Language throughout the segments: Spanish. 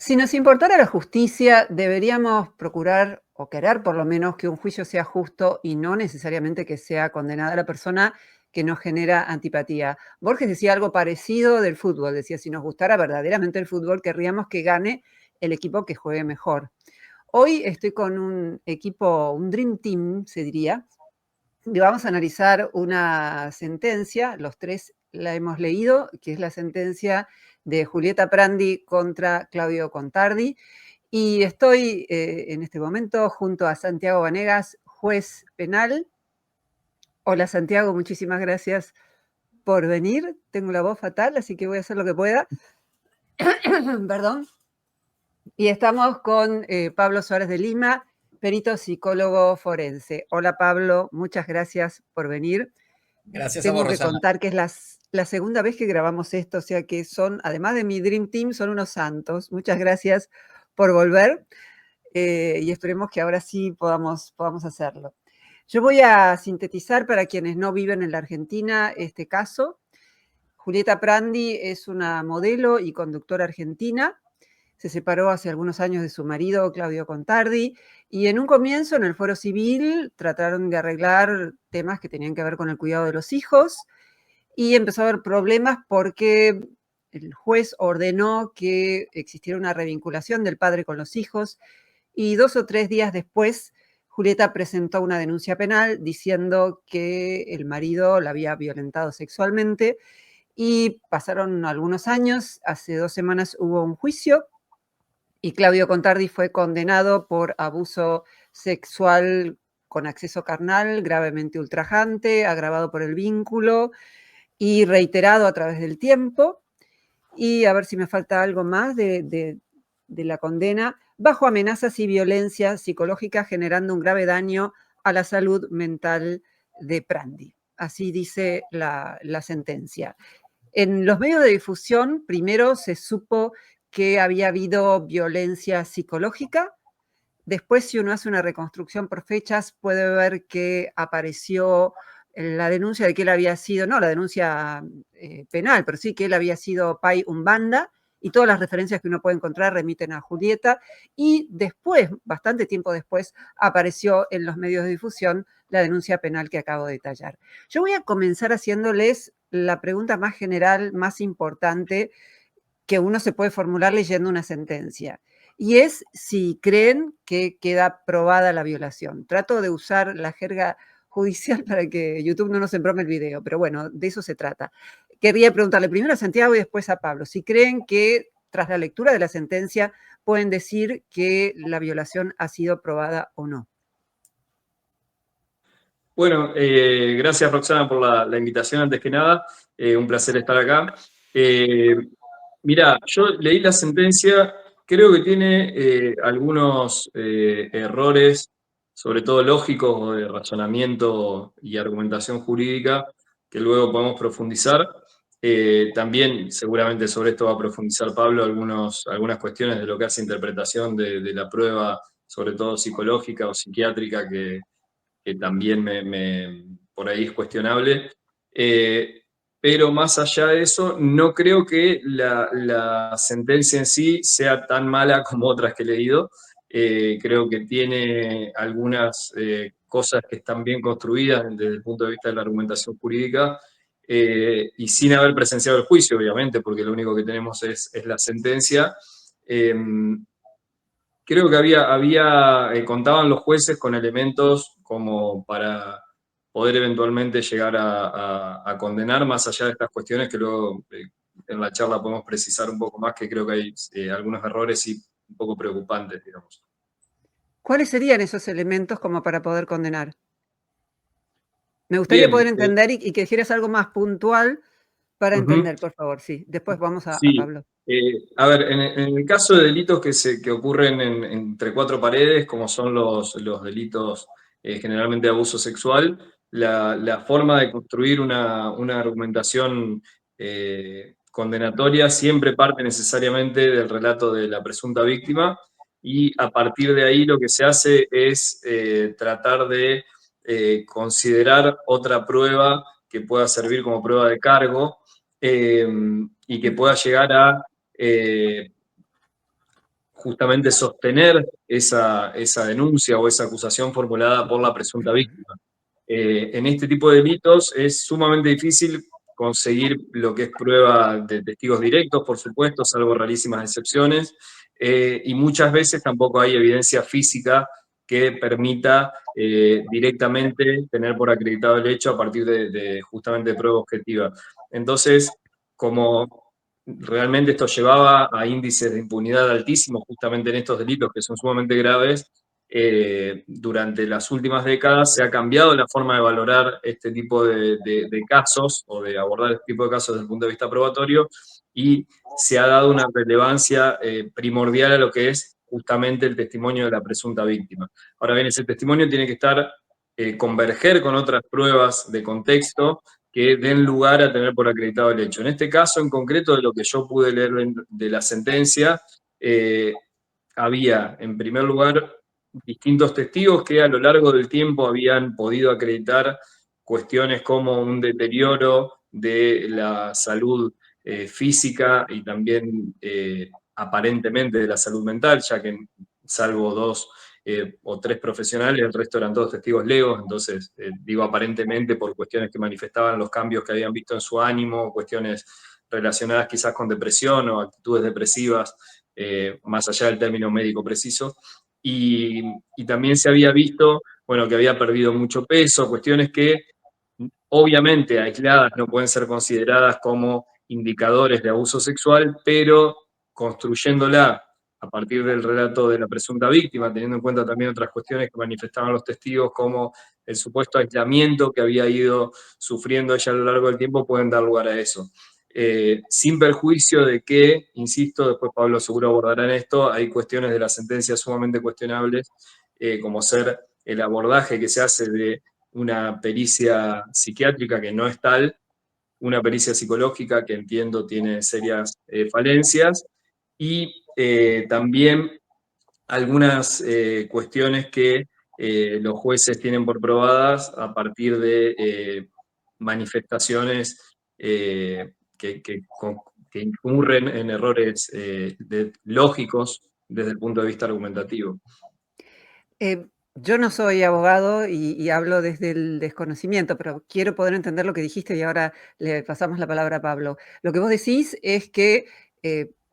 Si nos importara la justicia, deberíamos procurar o querer por lo menos que un juicio sea justo y no necesariamente que sea condenada la persona que nos genera antipatía. Borges decía algo parecido del fútbol, decía, si nos gustara verdaderamente el fútbol, querríamos que gane el equipo que juegue mejor. Hoy estoy con un equipo, un Dream Team, se diría, y vamos a analizar una sentencia, los tres la hemos leído, que es la sentencia de Julieta Prandi contra Claudio Contardi. Y estoy en este momento junto a Santiago Vanegas, juez penal. Hola Santiago, muchísimas gracias por venir. Tengo la voz fatal, así que voy a hacer lo que pueda. Perdón. Y estamos con Pablo Suárez de Lima, perito psicólogo forense. Hola Pablo, muchas gracias por venir. Gracias a vos, Tengo que Rosana. contar que es la segunda vez que grabamos esto, o sea que son, además de mi Dream Team, son unos santos. Muchas gracias por volver y esperemos que ahora sí podamos hacerlo. Yo voy a sintetizar para quienes no viven en la Argentina este caso. Julieta Prandi es una modelo y conductora argentina. Se separó hace algunos años de su marido, Claudio Contardi, y en un comienzo, en el Foro Civil, trataron de arreglar temas que tenían que ver con el cuidado de los hijos, y empezó a haber problemas porque el juez ordenó que existiera una revinculación del padre con los hijos, y 2 o 3 días después, Julieta presentó una denuncia penal diciendo que el marido la había violentado sexualmente, y pasaron algunos años, hace 2 semanas hubo un juicio, y Claudio Contardi fue condenado por abuso sexual con acceso carnal, gravemente ultrajante, agravado por el vínculo y reiterado a través del tiempo. Y a ver si me falta algo más de la condena, bajo amenazas y violencia psicológica, generando un grave daño a la salud mental de Prandi. Así dice la sentencia. En los medios de difusión, primero se supo que había habido violencia psicológica. Después, si uno hace una reconstrucción por fechas, puede ver que apareció la denuncia de que él había sido, no la denuncia penal, pero sí que él había sido Pai Umbanda, y todas las referencias que uno puede encontrar remiten a Julieta. Y después, bastante tiempo después, apareció en los medios de difusión la denuncia penal que acabo de detallar. Yo voy a comenzar haciéndoles la pregunta más general, más importante, que uno se puede formular leyendo una sentencia, y es si creen que queda probada la violación. Trato de usar la jerga judicial para que YouTube no nos embrome el video, pero bueno, de eso se trata. Quería preguntarle primero a Santiago y después a Pablo, si creen que tras la lectura de la sentencia pueden decir que la violación ha sido probada o no. Bueno, gracias Roxana por la invitación antes que nada. Un placer estar acá. Mirá, yo leí la sentencia, creo que tiene algunos errores, sobre todo lógicos o de razonamiento y argumentación jurídica, que luego podemos profundizar. También seguramente sobre esto va a profundizar Pablo algunas cuestiones de lo que hace interpretación de la prueba, sobre todo psicológica o psiquiátrica, que también por ahí es cuestionable. Pero más allá de eso, no creo que la sentencia en sí sea tan mala como otras que he leído. Creo que tiene algunas cosas que están bien construidas desde el punto de vista de la argumentación jurídica, y sin haber presenciado el juicio, obviamente, porque lo único que tenemos es la sentencia. Creo que contaban los jueces con elementos como para poder eventualmente llegar a condenar, más allá de estas cuestiones que luego en la charla podemos precisar un poco más, que creo que hay algunos errores y un poco preocupantes, digamos. ¿Cuáles serían esos elementos como para poder condenar? Me gustaría poder Bien, entender y que dijeras algo más puntual para ujú. entender, por favor, sí. Después vamos a Sí, Pablo. a ver, en el caso de delitos que ocurren entre cuatro paredes, como son los delitos generalmente de abuso sexual, la forma de construir una argumentación condenatoria siempre parte necesariamente del relato de la presunta víctima, y a partir de ahí lo que se hace es tratar de considerar otra prueba que pueda servir como prueba de cargo, y que pueda llegar a justamente sostener esa denuncia o esa acusación formulada por la presunta víctima. En este tipo de delitos es sumamente difícil conseguir lo que es prueba de testigos directos, por supuesto, salvo rarísimas excepciones, y muchas veces tampoco hay evidencia física que permita directamente tener por acreditado el hecho a partir de justamente de prueba objetiva. Entonces, como realmente esto llevaba a índices de impunidad altísimos justamente en estos delitos que son sumamente graves, durante las últimas décadas se ha cambiado la forma de valorar este tipo de casos o de abordar este tipo de casos desde el punto de vista probatorio y se ha dado una relevancia primordial a lo que es justamente el testimonio de la presunta víctima. Ahora bien, ese testimonio tiene que estar, converger con otras pruebas de contexto que den lugar a tener por acreditado el hecho. En este caso en concreto, de lo que yo pude leer de la sentencia, había, en primer lugar, distintos testigos que a lo largo del tiempo habían podido acreditar cuestiones como un deterioro de la salud física y también aparentemente de la salud mental, ya que salvo dos o tres profesionales, el resto eran todos testigos legos, entonces digo aparentemente por cuestiones que manifestaban los cambios que habían visto en su ánimo, cuestiones relacionadas quizás con depresión o actitudes depresivas, más allá del término médico preciso. Y también se había visto, bueno, que había perdido mucho peso, cuestiones que obviamente aisladas no pueden ser consideradas como indicadores de abuso sexual, pero construyéndola a partir del relato de la presunta víctima, teniendo en cuenta también otras cuestiones que manifestaban los testigos, como el supuesto aislamiento que había ido sufriendo ella a lo largo del tiempo, pueden dar lugar a eso. Sin perjuicio de que, insisto, después Pablo seguro abordará en esto, hay cuestiones de la sentencia sumamente cuestionables, como ser el abordaje que se hace de una pericia psiquiátrica que no es tal, una pericia psicológica que entiendo tiene serias falencias, y también algunas cuestiones que los jueces tienen por probadas a partir de manifestaciones que incurren en errores lógicos desde el punto de vista argumentativo. Yo no soy abogado y hablo desde el desconocimiento, pero quiero poder entender lo que dijiste y ahora le pasamos la palabra a Pablo. Lo que vos decís es que,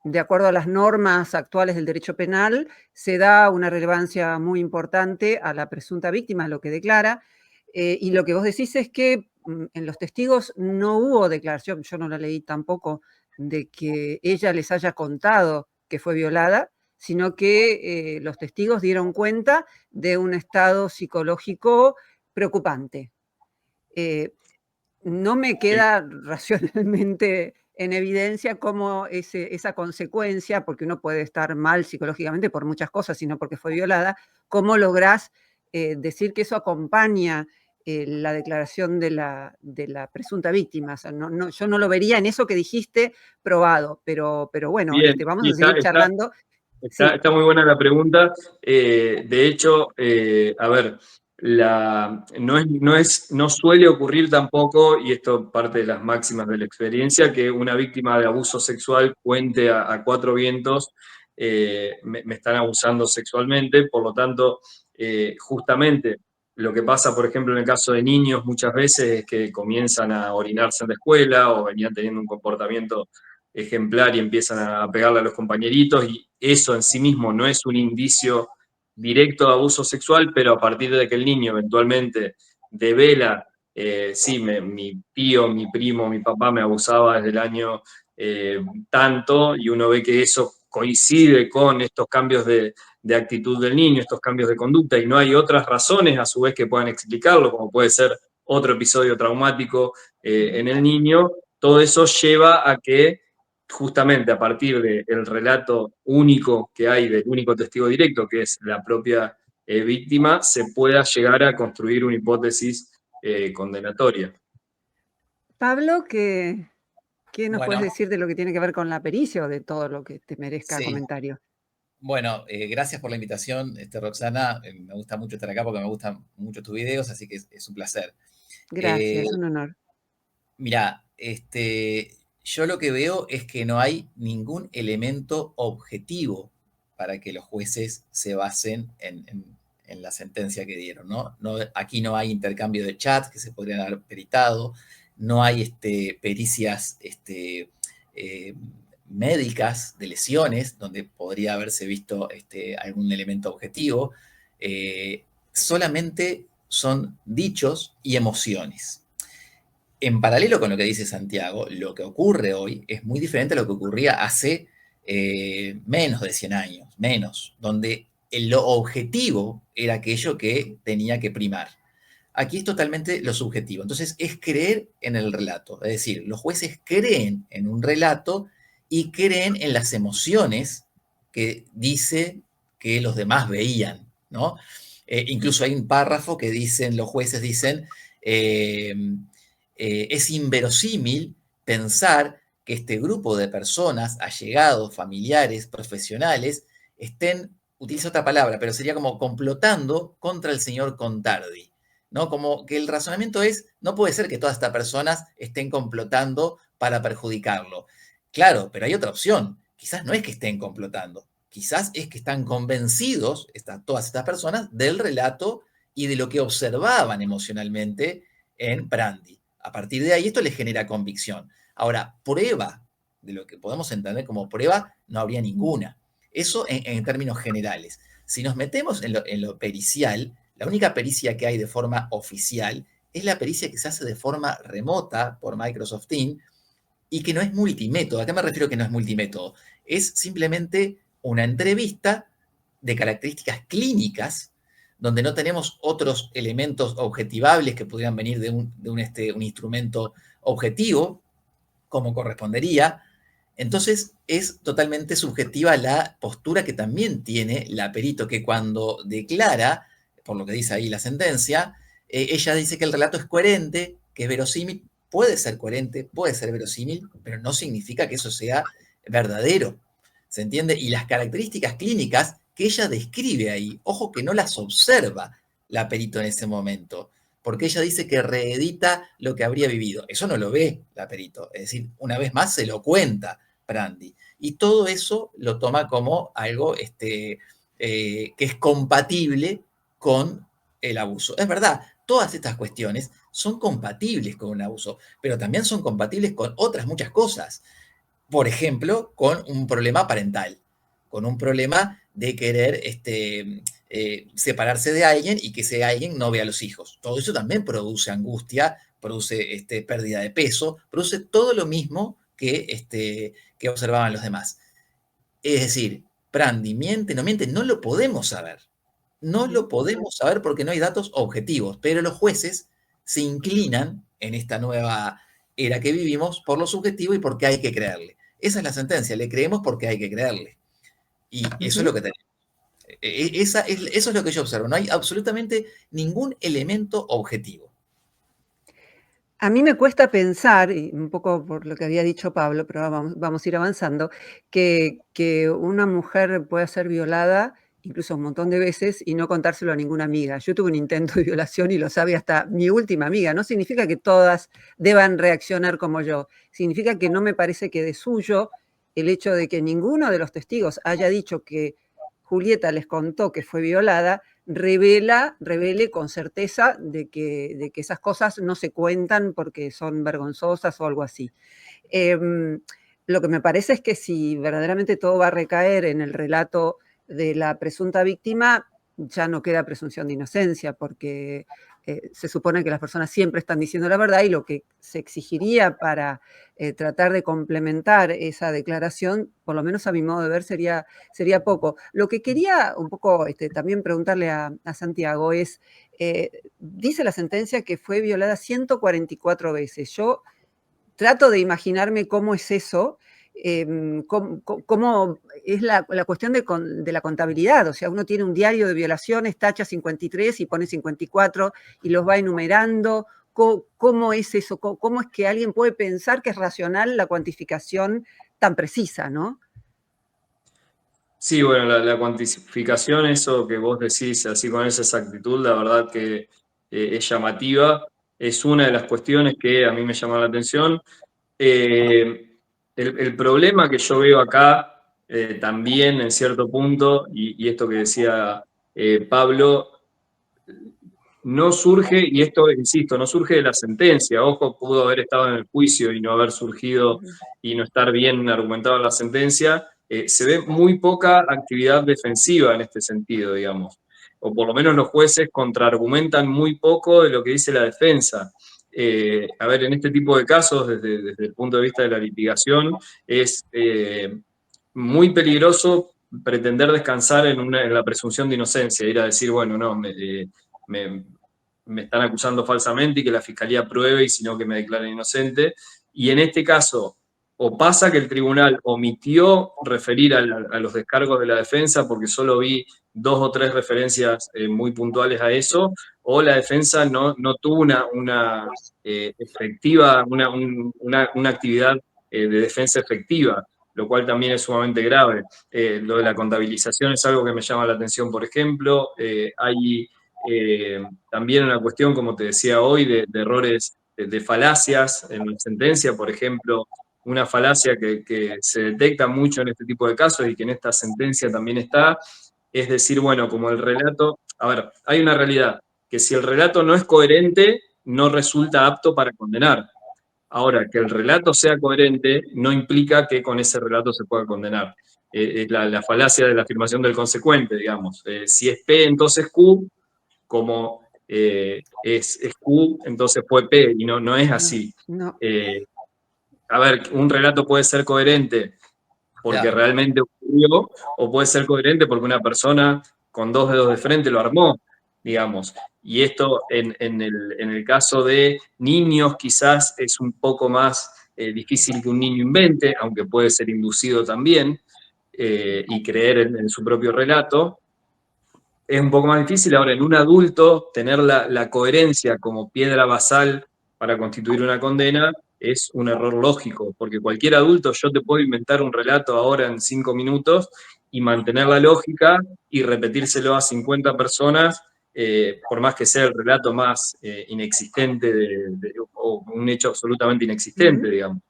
de acuerdo a las normas actuales del derecho penal, se da una relevancia muy importante a la presunta víctima, lo que declara, y lo que vos decís es que en los testigos no hubo declaración, yo no la leí tampoco, de que ella les haya contado que fue violada, sino que los testigos dieron cuenta de un estado psicológico preocupante. No me Sí, queda racionalmente en evidencia cómo esa consecuencia, porque uno puede estar mal psicológicamente por muchas cosas, sino porque fue violada, cómo lográs decir que eso acompaña la declaración de la presunta víctima. O sea, yo no lo vería en eso que dijiste probado, pero bueno, bien, vamos y a seguir charlando. Sí. está muy buena la pregunta. De hecho, a ver, no suele ocurrir tampoco, y esto parte de las máximas de la experiencia, que una víctima de abuso sexual cuente a cuatro vientos, me están abusando sexualmente, por lo tanto, justamente lo que pasa, por ejemplo, en el caso de niños muchas veces es que comienzan a orinarse en la escuela o venían teniendo un comportamiento ejemplar y empiezan a pegarle a los compañeritos, y eso en sí mismo no es un indicio directo de abuso sexual, pero a partir de que el niño eventualmente devela, sí, mi tío, mi primo, mi papá me abusaba desde el año tanto, y uno ve que eso coincide con estos cambios de actitud del niño, estos cambios de conducta, y no hay otras razones a su vez que puedan explicarlo, como puede ser otro episodio traumático en el niño, todo eso lleva a que justamente a partir del relato único que hay, del único testigo directo, que es la propia víctima, se pueda llegar a construir una hipótesis condenatoria. Pablo, ¿qué nos puedes Bueno, decir de lo que tiene que ver con la pericia o de todo lo que te merezca sí. comentario? Bueno, gracias por la invitación, Roxana. Me gusta mucho estar acá porque me gustan mucho tus videos, así que es un placer. Eh, Gracias, un honor. Mira, yo lo que veo es que no hay ningún elemento objetivo para que los jueces se basen en la sentencia que dieron, ¿no? Aquí no hay intercambio de chats que se podrían haber peritado, no hay pericias médicas de lesiones donde podría haberse visto algún elemento objetivo, solamente son dichos y emociones. En paralelo con lo que dice Santiago, lo que ocurre hoy es muy diferente a lo que ocurría hace menos de 100 años, donde lo objetivo era aquello que tenía que primar. Aquí es totalmente lo subjetivo. Entonces es creer en el relato. Es decir, los jueces creen en un relato y creen en las emociones que dice que los demás veían, ¿no? Incluso hay un párrafo que los jueces dicen, es inverosímil pensar que este grupo de personas, allegados, familiares, profesionales, utilizo otra palabra, pero sería como complotando contra el señor Contardi, ¿no? Como que el razonamiento no puede ser que todas estas personas estén complotando para perjudicarlo. Claro, pero hay otra opción. Quizás no es que estén complotando, quizás es que están convencidos, todas estas personas, del relato y de lo que observaban emocionalmente en Prandi. A partir de ahí esto les genera convicción. Ahora, prueba, de lo que podemos entender como prueba, no habría ninguna. Eso en términos generales. Si nos metemos en lo pericial, la única pericia que hay de forma oficial es la pericia que se hace de forma remota por Microsoft Teams y que no es multimétodo. ¿A qué me refiero que no es multimétodo? Es simplemente una entrevista de características clínicas donde no tenemos otros elementos objetivables que pudieran venir de un instrumento objetivo, como correspondería. Entonces es totalmente subjetiva la postura que también tiene la perito, que cuando declara, por lo que dice ahí la sentencia, ella dice que el relato es coherente, que es verosímil, puede ser coherente, puede ser verosímil, pero no significa que eso sea verdadero, ¿se entiende? Y las características clínicas que ella describe ahí, ojo que no las observa la perito en ese momento, porque ella dice que reedita lo que habría vivido. Eso no lo ve la perito, es decir, una vez más se lo cuenta Prandi. Y todo eso lo toma como algo que es compatible con el abuso. Es verdad, todas estas cuestiones son compatibles con un abuso, pero también son compatibles con otras muchas cosas. Por ejemplo, con un problema parental, con un problema de querer separarse de alguien y que ese alguien no vea a los hijos. Todo eso también produce angustia, produce pérdida de peso, produce todo lo mismo que observaban los demás. Es decir, Prandi miente, no lo podemos saber. No lo podemos saber porque no hay datos objetivos, pero los jueces se inclinan en esta nueva era que vivimos por lo subjetivo y porque hay que creerle. Esa es la sentencia, le creemos porque hay que creerle. Y eso es lo que tenemos. Eso es lo que yo observo. No hay absolutamente ningún elemento objetivo. A mí me cuesta pensar, y un poco por lo que había dicho Pablo, pero vamos a ir avanzando, que una mujer pueda ser violada incluso un montón de veces y no contárselo a ninguna amiga. Yo tuve un intento de violación y lo sabe hasta mi última amiga. No significa que todas deban reaccionar como yo. Significa que no me parece que de suyo el hecho de que ninguno de los testigos haya dicho que Julieta les contó que fue violada, revele con certeza de que esas cosas no se cuentan porque son vergonzosas o algo así. Lo que me parece es que si verdaderamente todo va a recaer en el relato de la presunta víctima, ya no queda presunción de inocencia, porque se supone que las personas siempre están diciendo la verdad y lo que se exigiría para tratar de complementar esa declaración, por lo menos a mi modo de ver, sería poco. Lo que quería un poco también preguntarle a Santiago es, dice la sentencia que fue violada 144 veces. Yo trato de imaginarme cómo es eso, cómo es la cuestión de la contabilidad. O sea, uno tiene un diario de violaciones, tacha 53 y pone 54 y los va enumerando. ¿Cómo es eso? ¿Cómo es que alguien puede pensar que es racional la cuantificación tan precisa, no? Sí, bueno, la cuantificación, eso que vos decís así con esa exactitud, la verdad que es llamativa. Es una de las cuestiones que a mí me llama la atención. El problema que yo veo acá también en cierto punto, y esto que decía Pablo, no surge, y esto, insisto, no surge de la sentencia. Ojo, pudo haber estado en el juicio y no haber surgido y no estar bien argumentado en la sentencia. Se ve muy poca actividad defensiva en este sentido, digamos. O por lo menos los jueces contraargumentan muy poco de lo que dice la defensa. A ver, en este tipo de casos, desde el punto de vista de la litigación, es muy peligroso pretender descansar en la presunción de inocencia, ir a decir, bueno, no, me, me están acusando falsamente y que la fiscalía pruebe y sino que me declaren inocente. Y en este caso, o pasa que el tribunal omitió referir a los descargos de la defensa porque solo vi 2 o 3 referencias muy puntuales a eso, o la defensa no tuvo una efectiva, una actividad de defensa efectiva, lo cual también es sumamente grave. Lo de la contabilización es algo que me llama la atención, por ejemplo. Hay también una cuestión, como te decía hoy, de errores, de falacias en la sentencia, por ejemplo, una falacia que se detecta mucho en este tipo de casos y que en esta sentencia también está, es decir, bueno, como el relato, a ver, hay una realidad, que si el relato no es coherente, no resulta apto para condenar. Ahora, que el relato sea coherente no implica que con ese relato se pueda condenar. Es la falacia de la afirmación del consecuente, digamos. Si es P, entonces Q, como es Q, entonces fue P, y no es así. No. A ver, un relato puede ser coherente porque Claro. realmente ocurrió, o puede ser coherente porque una persona con 2 dedos de frente lo armó, digamos. Y esto en el caso de niños quizás es un poco más difícil que un niño invente, aunque puede ser inducido también, y creer en su propio relato. Es un poco más difícil. Ahora, en un adulto, tener la coherencia como piedra basal para constituir una condena es un error lógico, porque cualquier adulto, yo te puedo inventar un relato ahora en 5 minutos y mantener la lógica y repetírselo a 50 personas, por más que sea el relato más inexistente o un hecho absolutamente inexistente, digamos.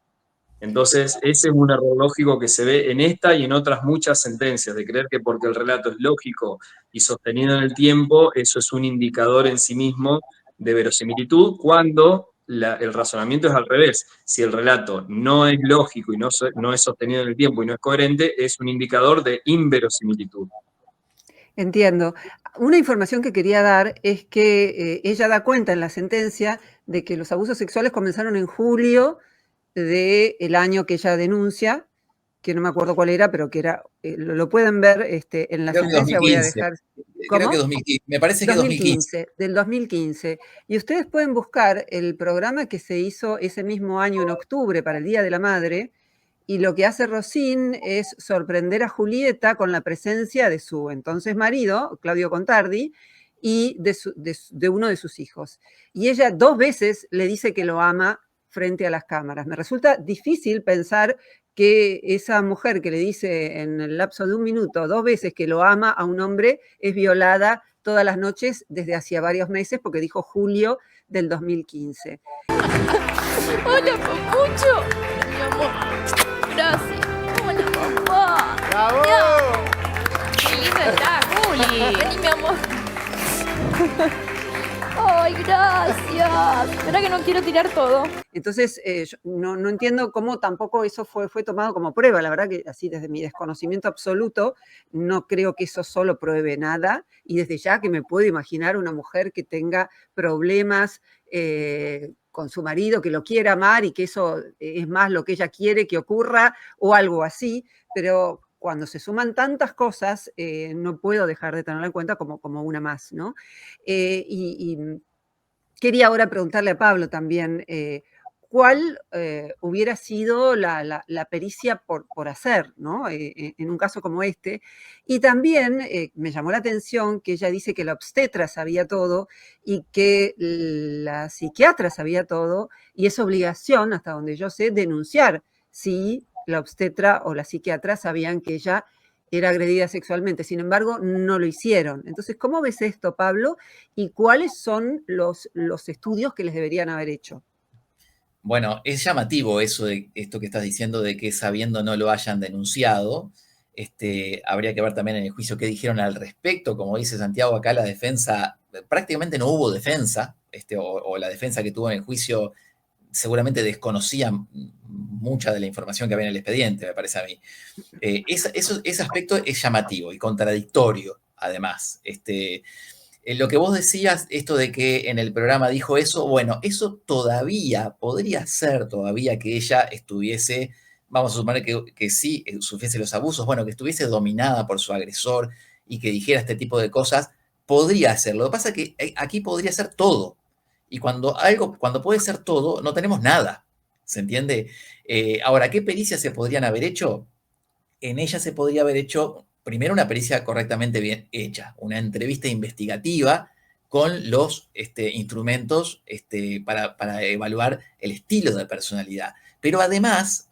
Entonces, ese es un error lógico que se ve en esta y en otras muchas sentencias, de creer que porque el relato es lógico y sostenido en el tiempo, eso es un indicador en sí mismo de verosimilitud, cuando el razonamiento es al revés. Si el relato no es lógico y no es sostenido en el tiempo y no es coherente, es un indicador de inverosimilitud. Entiendo. Una información que quería dar es que ella da cuenta en la sentencia de que los abusos sexuales comenzaron en julio del año que ella denuncia, que no me acuerdo cuál era, pero que era, lo pueden ver en la Creo que sentencia, voy a 2015. dejar. Creo que ¿Cómo? 2015. Me parece que 2015. 2015, del 2015. Y ustedes pueden buscar el programa que se hizo ese mismo año en octubre para el Día de la Madre, y lo que hace Rosín es sorprender a Julieta con la presencia de su entonces marido, Claudio Contardi, y de uno de sus hijos. Y ella 2 veces le dice que lo ama frente a las cámaras. Me resulta difícil pensar que esa mujer que le dice en el lapso de 1 minuto 2 veces que lo ama a un hombre es violada todas las noches desde hacía varios meses, porque dijo julio del 2015. Hola, papucho. Mi amor. Gracias. Hola, papá. ¡Bravo! Qué linda está, Juli. Vení, mi amor. Ay, gracias. ¿Verdad que no quiero tirar todo? Entonces, yo no entiendo cómo tampoco eso fue tomado como prueba. La verdad que así desde mi desconocimiento absoluto, no creo que eso solo pruebe nada. Y desde ya que me puedo imaginar una mujer que tenga problemas con su marido, que lo quiera amar y que eso es más lo que ella quiere que ocurra o algo así. Pero cuando se suman tantas cosas, no puedo dejar de tenerla en cuenta como una más, ¿no? Y quería ahora preguntarle a Pablo también, ¿cuál hubiera sido la pericia por hacer, ¿no? En un caso como este? Y también me llamó la atención que ella dice que la obstetra sabía todo y que la psiquiatra sabía todo, y es obligación, hasta donde yo sé, denunciar si la obstetra o la psiquiatra sabían que ella era agredida sexualmente. Sin embargo, no lo hicieron. Entonces, ¿cómo ves esto, Pablo? ¿Y cuáles son los estudios que les deberían haber hecho? Bueno, es llamativo eso de esto que estás diciendo de que sabiendo no lo hayan denunciado. Habría que ver también en el juicio qué dijeron al respecto. Como dice Santiago, acá la defensa, prácticamente no hubo defensa, o la defensa que tuvo en el juicio seguramente desconocía mucha de la información que había en el expediente, me parece a mí. Ese aspecto es llamativo y contradictorio, además. Lo que vos decías, esto de que en el programa dijo eso, bueno, eso todavía, podría ser todavía que ella estuviese, vamos a suponer que sí sufriese los abusos, bueno, que estuviese dominada por su agresor y que dijera este tipo de cosas, podría ser. Lo que pasa es que aquí podría ser todo. Y cuando puede ser todo, no tenemos nada. ¿Se entiende? Ahora, ¿qué pericias se podrían haber hecho? En ella se podría haber hecho primero una pericia correctamente bien hecha, una entrevista investigativa con los instrumentos para evaluar el estilo de personalidad. Pero además,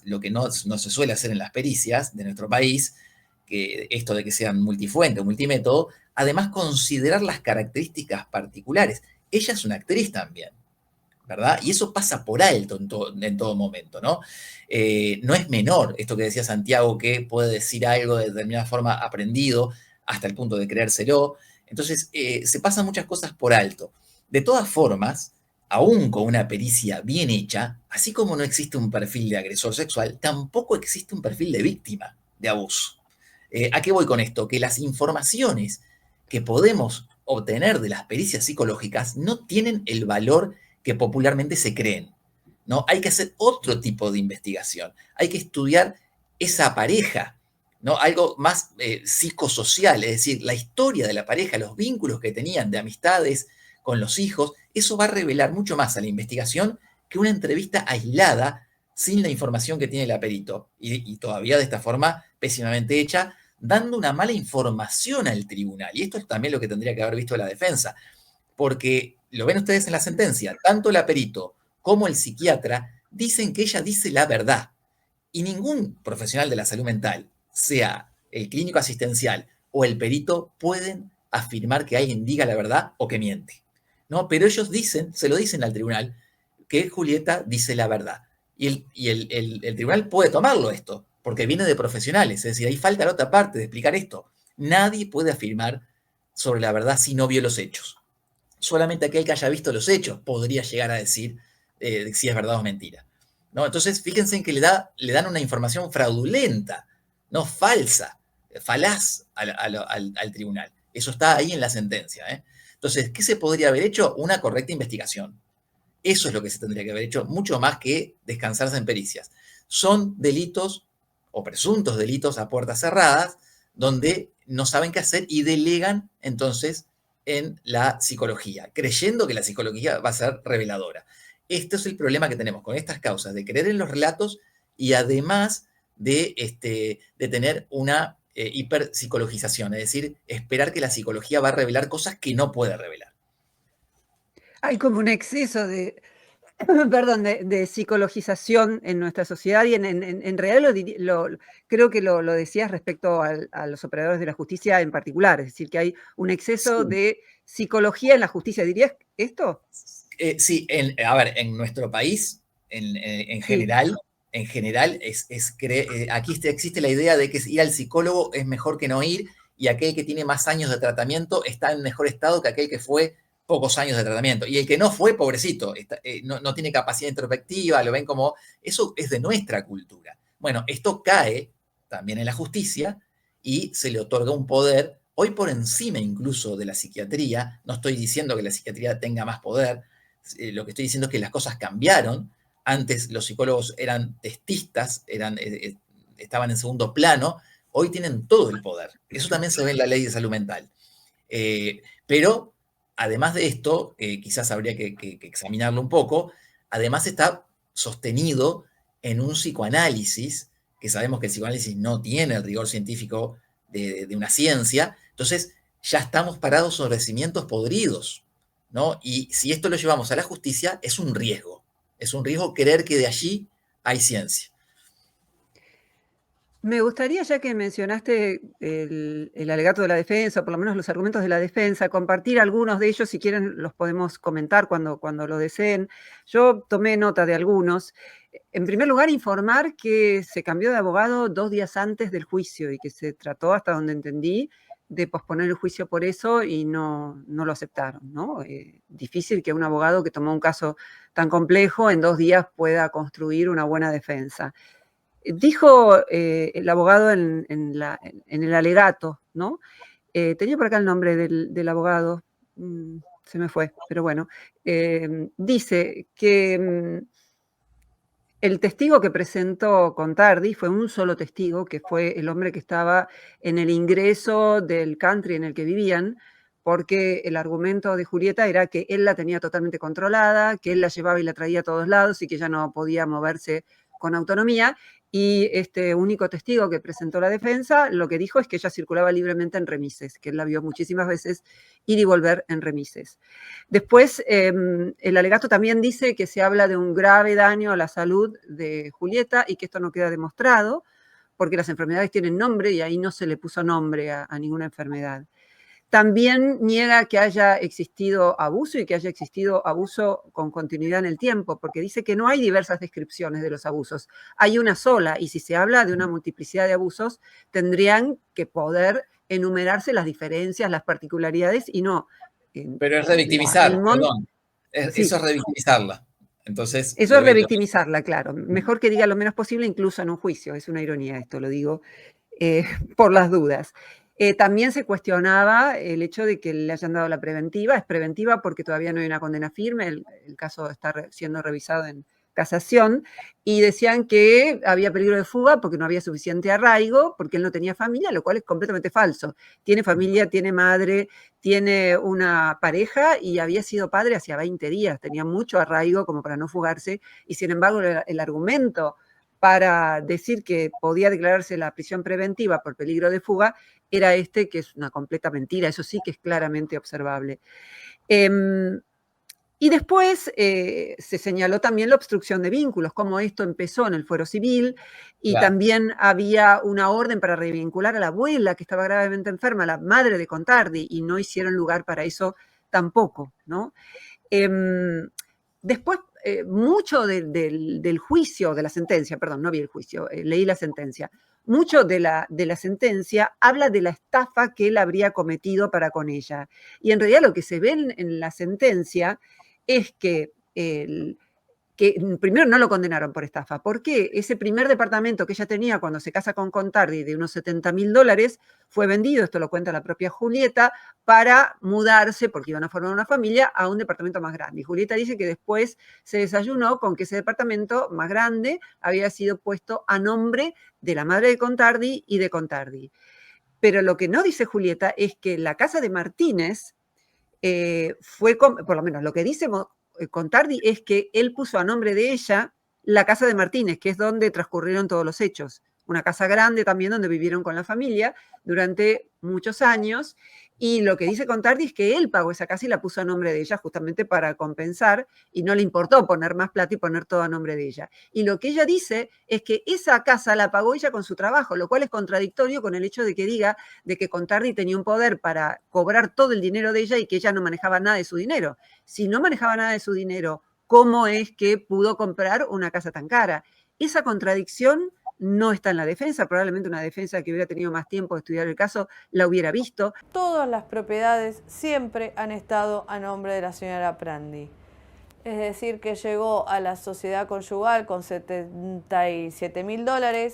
lo que no se suele hacer en las pericias de nuestro país, que esto de que sean multifuente o multimétodo, además considerar las características particulares. Ella es una actriz también, ¿verdad? Y eso pasa por alto en todo momento, ¿no? No es menor esto que decía Santiago, que puede decir algo de determinada forma aprendido hasta el punto de creérselo. Entonces, se pasan muchas cosas por alto. De todas formas, aún con una pericia bien hecha, así como no existe un perfil de agresor sexual, tampoco existe un perfil de víctima de abuso. ¿A qué voy con esto? Que las informaciones que podemos obtener de las pericias psicológicas no tienen el valor que popularmente se creen, ¿no? Hay que hacer otro tipo de investigación, hay que estudiar esa pareja, ¿no? Algo más psicosocial, es decir, la historia de la pareja, los vínculos que tenían de amistades con los hijos, eso va a revelar mucho más a la investigación que una entrevista aislada sin la información que tiene el perito, y todavía de esta forma pésimamente hecha, dando una mala información al tribunal. Y esto es también lo que tendría que haber visto la defensa, porque lo ven ustedes en la sentencia, tanto el perito como el psiquiatra dicen que ella dice la verdad. Y ningún profesional de la salud mental, sea el clínico asistencial o el perito, pueden afirmar que alguien diga la verdad o que miente, ¿no? Pero ellos dicen, se lo dicen al tribunal, que Julieta dice la verdad. Y el tribunal puede tomarlo esto, porque viene de profesionales, es decir, ahí falta la otra parte de explicar esto. Nadie puede afirmar sobre la verdad si no vio los hechos. Solamente aquel que haya visto los hechos podría llegar a decir si es verdad o mentira, ¿no? Entonces, fíjense en que le dan una información fraudulenta, no falsa, falaz al tribunal. Eso está ahí en la sentencia, ¿eh? Entonces, ¿qué se podría haber hecho? Una correcta investigación. Eso es lo que se tendría que haber hecho, mucho más que descansarse en pericias. Son delitos o presuntos delitos a puertas cerradas, donde no saben qué hacer y delegan entonces en la psicología, creyendo que la psicología va a ser reveladora. Este es el problema que tenemos con estas causas, de creer en los relatos y además de tener una hiperpsicologización, es decir, esperar que la psicología va a revelar cosas que no puede revelar. Hay como un exceso de, perdón, de psicologización en nuestra sociedad y en realidad creo que lo decías respecto a los operadores de la justicia en particular, es decir, que hay un exceso Sí. de psicología en la justicia. ¿Dirías esto? Sí, en nuestro país, en general, aquí existe la idea de que ir al psicólogo es mejor que no ir, y aquel que tiene más años de tratamiento está en mejor estado que aquel que fue pocos años de tratamiento. Y el que no fue, pobrecito, no tiene capacidad introspectiva, lo ven como... Eso es de nuestra cultura. Bueno, esto cae también en la justicia y se le otorga un poder, hoy por encima incluso de la psiquiatría. No estoy diciendo que la psiquiatría tenga más poder, lo que estoy diciendo es que las cosas cambiaron. Antes los psicólogos eran testistas, estaban en segundo plano, hoy tienen todo el poder. Eso también se ve en la ley de salud mental. Pero además de esto, quizás habría que examinarlo un poco, además está sostenido en un psicoanálisis, que sabemos que el psicoanálisis no tiene el rigor científico de una ciencia, entonces ya estamos parados sobre cimientos podridos, ¿no? Y si esto lo llevamos a la justicia, es un riesgo creer que de allí hay ciencia. Me gustaría, ya que mencionaste el alegato de la defensa, o por lo menos los argumentos de la defensa, compartir algunos de ellos. Si quieren los podemos comentar cuando lo deseen. Yo tomé nota de algunos. En primer lugar, informar que se cambió de abogado 2 días antes del juicio y que se trató, hasta donde entendí, de posponer el juicio por eso y no lo aceptaron, ¿no? Difícil que un abogado que tomó un caso tan complejo en 2 días pueda construir una buena defensa. Dijo el abogado en el alegato, ¿no? Tenía por acá el nombre del abogado, se me fue, pero bueno. Dice que el testigo que presentó Contardi fue un solo testigo, que fue el hombre que estaba en el ingreso del country en el que vivían, porque el argumento de Julieta era que él la tenía totalmente controlada, que él la llevaba y la traía a todos lados y que ella no podía moverse con autonomía. Y este único testigo que presentó la defensa lo que dijo es que ella circulaba libremente en remises, que él la vio muchísimas veces ir y volver en remises. Después, el alegato también dice que se habla de un grave daño a la salud de Julieta y que esto no queda demostrado porque las enfermedades tienen nombre y ahí no se le puso nombre a ninguna enfermedad. También niega que haya existido abuso y que haya existido abuso con continuidad en el tiempo, porque dice que no hay diversas descripciones de los abusos, hay una sola, y si se habla de una multiplicidad de abusos, tendrían que poder enumerarse las diferencias, las particularidades, y no. Pero es revictimizar, perdón. Sí. Eso es revictimizarla. Entonces, eso es revictimizarla, claro. Mejor que diga lo menos posible, incluso en un juicio. Es una ironía esto, lo digo por las dudas. También se cuestionaba el hecho de que le hayan dado la preventiva. Es preventiva porque todavía no hay una condena firme. El caso está siendo revisado en casación. Y decían que había peligro de fuga porque no había suficiente arraigo, porque él no tenía familia, lo cual es completamente falso. Tiene familia, tiene madre, tiene una pareja y había sido padre hacía 20 días. Tenía mucho arraigo como para no fugarse. Y sin embargo, el argumento para decir que podía declararse la prisión preventiva por peligro de fuga era que es una completa mentira, eso sí que es claramente observable. Y después se señaló también la obstrucción de vínculos, cómo esto empezó en el fuero civil, y claro, también había una orden para revincular a la abuela que estaba gravemente enferma, la madre de Contardi, y no hicieron lugar para eso tampoco, ¿no? Después, mucho del juicio, de la sentencia, perdón, no vi el juicio, leí la sentencia, mucho de la sentencia habla de la estafa que él habría cometido para con ella. Y en realidad lo que se ve en la sentencia es que primero no lo condenaron por estafa. ¿Por qué? Ese primer departamento que ella tenía cuando se casa con Contardi de unos $70.000 fue vendido, esto lo cuenta la propia Julieta, para mudarse, porque iban a formar una familia, a un departamento más grande. Y Julieta dice que después se desayunó con que ese departamento más grande había sido puesto a nombre de la madre de Contardi y de Contardi. Pero lo que no dice Julieta es que la casa de Martínez fue, por lo menos lo que dice Contardi es que él puso a nombre de ella la casa de Martínez, que es donde transcurrieron todos los hechos. Una casa grande también donde vivieron con la familia durante muchos años. Y lo que dice Contardi es que él pagó esa casa y la puso a nombre de ella justamente para compensar y no le importó poner más plata y poner todo a nombre de ella. Y lo que ella dice es que esa casa la pagó ella con su trabajo, lo cual es contradictorio con el hecho de que diga de que Contardi tenía un poder para cobrar todo el dinero de ella y que ella no manejaba nada de su dinero. Si no manejaba nada de su dinero, ¿cómo es que pudo comprar una casa tan cara? Esa contradicción no está en la defensa, probablemente una defensa que hubiera tenido más tiempo de estudiar el caso la hubiera visto. Todas las propiedades siempre han estado a nombre de la señora Prandi. Es decir, que llegó a la sociedad conyugal con $77.000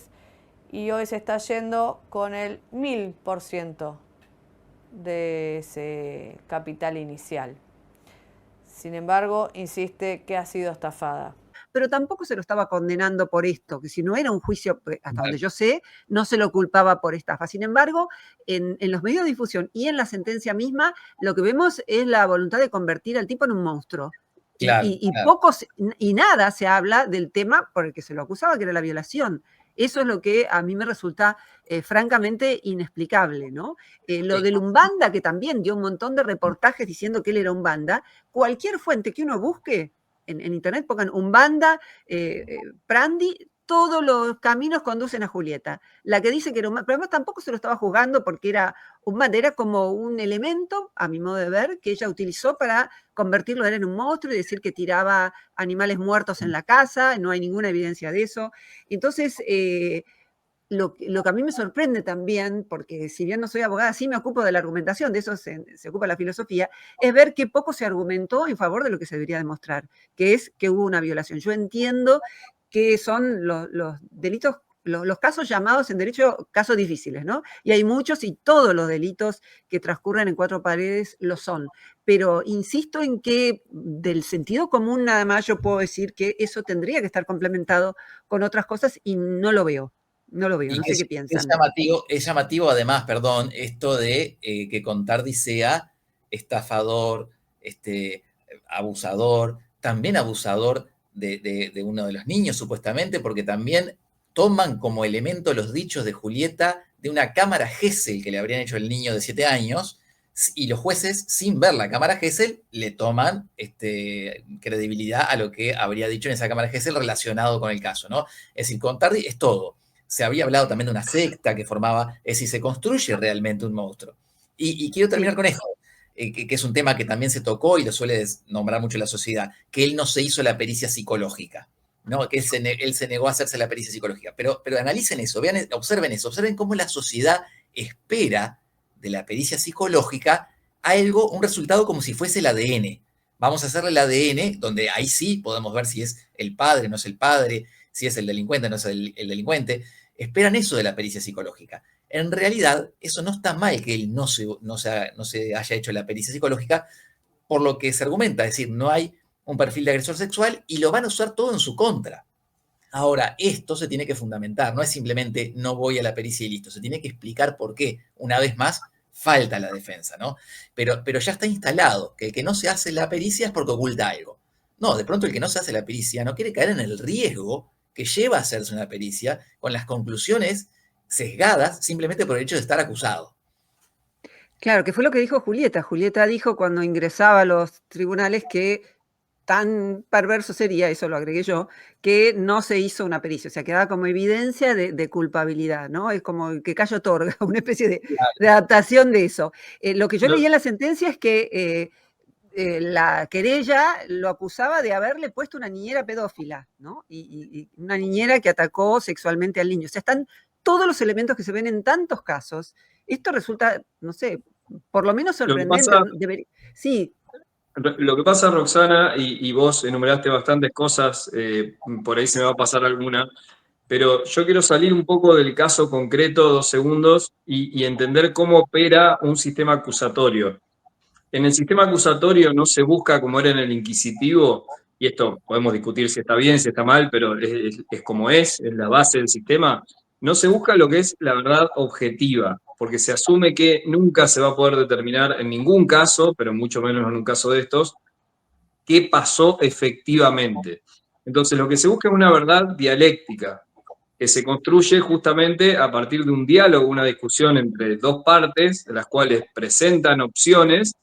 y hoy se está yendo con el 1000% de ese capital inicial. Sin embargo, insiste que ha sido estafada. Pero tampoco se lo estaba condenando por esto, que si no era un juicio, hasta donde yo sé, no se lo culpaba por estafa. Sin embargo, en los medios de difusión y en la sentencia misma, lo que vemos es la voluntad de convertir al tipo en un monstruo. Claro, y nada se habla del tema por el que se lo acusaba, que era la violación. Eso es lo que a mí me resulta francamente inexplicable, ¿no? Lo del Umbanda, que también dio un montón de reportajes diciendo que él era Umbanda, cualquier fuente que uno busque, en internet pongan Umbanda, Prandi, todos los caminos conducen a Julieta. La que dice que era un mal, pero además tampoco se lo estaba juzgando porque era un mal, era como un elemento, a mi modo de ver, que ella utilizó para convertirlo a él en un monstruo y decir que tiraba animales muertos en la casa, no hay ninguna evidencia de eso. Entonces, lo que a mí me sorprende también, porque si bien no soy abogada, sí me ocupo de la argumentación, de eso se ocupa la filosofía, es ver qué poco se argumentó en favor de lo que se debería demostrar, que es que hubo una violación. Yo entiendo que son los delitos, los casos llamados en derecho casos difíciles, ¿no? Y hay muchos y todos los delitos que transcurren en cuatro paredes lo son. Pero insisto en que del sentido común nada más yo puedo decir que eso tendría que estar complementado con otras cosas y no lo veo. No lo veo, Y no sé qué es piensan. llamativo además, perdón, esto de que Contardi sea estafador, abusador, también abusador de uno de los niños, supuestamente, porque también toman como elemento los dichos de Julieta de una cámara Gesell que le habrían hecho al niño de 7 años, y los jueces, sin ver la cámara Gesell, le toman credibilidad a lo que habría dicho en esa cámara Gesell relacionado con el caso, ¿no? Es decir, Contardi es todo. Se había hablado también de una secta que formaba, es decir, se construye realmente un monstruo. Y quiero terminar con esto, que es un tema que también se tocó y lo suele nombrar mucho la sociedad, que él no se hizo la pericia psicológica, ¿no? Que él se negó a hacerse la pericia psicológica. Pero analicen eso, observen cómo la sociedad espera de la pericia psicológica un resultado como si fuese el ADN. Vamos a hacerle el ADN, donde ahí sí podemos ver si es el padre, no es el padre, si es el delincuente, no es el delincuente. Esperan eso de la pericia psicológica. En realidad, eso no está mal que él no se haya hecho la pericia psicológica, por lo que se argumenta, es decir, no hay un perfil de agresor sexual y lo van a usar todo en su contra. Ahora, esto se tiene que fundamentar, no es simplemente no voy a la pericia y listo, se tiene que explicar por qué, una vez más, falta la defensa, ¿no? Pero ya está instalado que el que no se hace la pericia es porque oculta algo. No, de pronto el que no se hace la pericia no quiere caer en el riesgo que lleva a hacerse una pericia con las conclusiones sesgadas simplemente por el hecho de estar acusado. Claro, que fue lo que dijo Julieta. Julieta dijo cuando ingresaba a los tribunales que tan perverso sería, eso lo agregué yo, que no se hizo una pericia, o sea, quedaba como evidencia de culpabilidad, ¿no? Es como que Cayo otorga, una especie de adaptación de eso. Lo que yo leí en la sentencia es que la querella lo acusaba de haberle puesto una niñera pedófila, ¿no? Y una niñera que atacó sexualmente al niño. O sea, están todos los elementos que se ven en tantos casos. Esto resulta, no sé, por lo menos sorprendente. Sí. Lo que pasa, Roxana, y vos enumeraste bastantes cosas, por ahí se me va a pasar alguna, pero yo quiero salir un poco del caso concreto, 2 segundos, y entender cómo opera un sistema acusatorio. En el sistema acusatorio no se busca, como era en el inquisitivo, y esto podemos discutir si está bien, si está mal, pero es como es la base del sistema, no se busca lo que es la verdad objetiva, porque se asume que nunca se va a poder determinar en ningún caso, pero mucho menos en un caso de estos, qué pasó efectivamente. Entonces lo que se busca es una verdad dialéctica, que se construye justamente a partir de un diálogo, una discusión entre dos partes, de las cuales presentan opciones,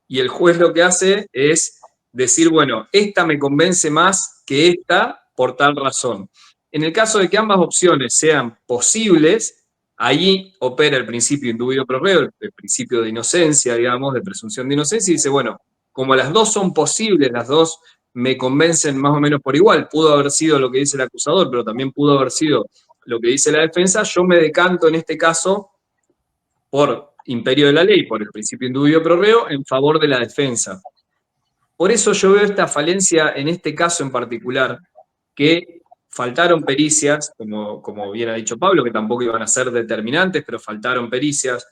y el juez lo que hace es decir, bueno, esta me convence más que esta por tal razón. En el caso de que ambas opciones sean posibles, ahí opera el principio indubio pro reo, el principio de inocencia, digamos, de presunción de inocencia, y dice, bueno, como las dos son posibles, las dos me convencen más o menos por igual, pudo haber sido lo que dice el acusador, pero también pudo haber sido lo que dice la defensa, yo me decanto en este caso por imperio de la ley, por el principio indubio pro reo, en favor de la defensa. Por eso yo veo esta falencia en este caso en particular, que faltaron pericias, como bien ha dicho Pablo, que tampoco iban a ser determinantes, pero faltaron pericias,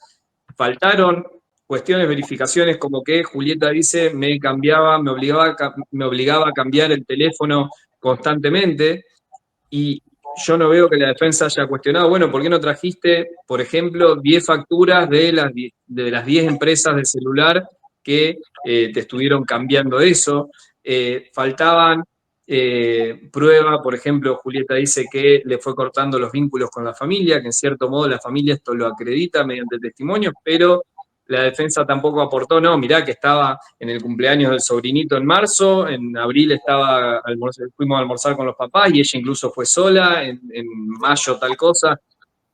faltaron cuestiones, verificaciones, como que Julieta dice, me obligaba a cambiar el teléfono constantemente, y yo no veo que la defensa haya cuestionado, bueno, ¿por qué no trajiste, por ejemplo, 10 facturas de las 10 empresas de celular que te estuvieron cambiando eso? Faltaban prueba, por ejemplo, Julieta dice que le fue cortando los vínculos con la familia, que en cierto modo la familia esto lo acredita mediante testimonios, pero la defensa tampoco aportó, no, mirá que estaba en el cumpleaños del sobrinito en marzo, en abril fuimos a almorzar con los papás y ella incluso fue sola, en mayo tal cosa.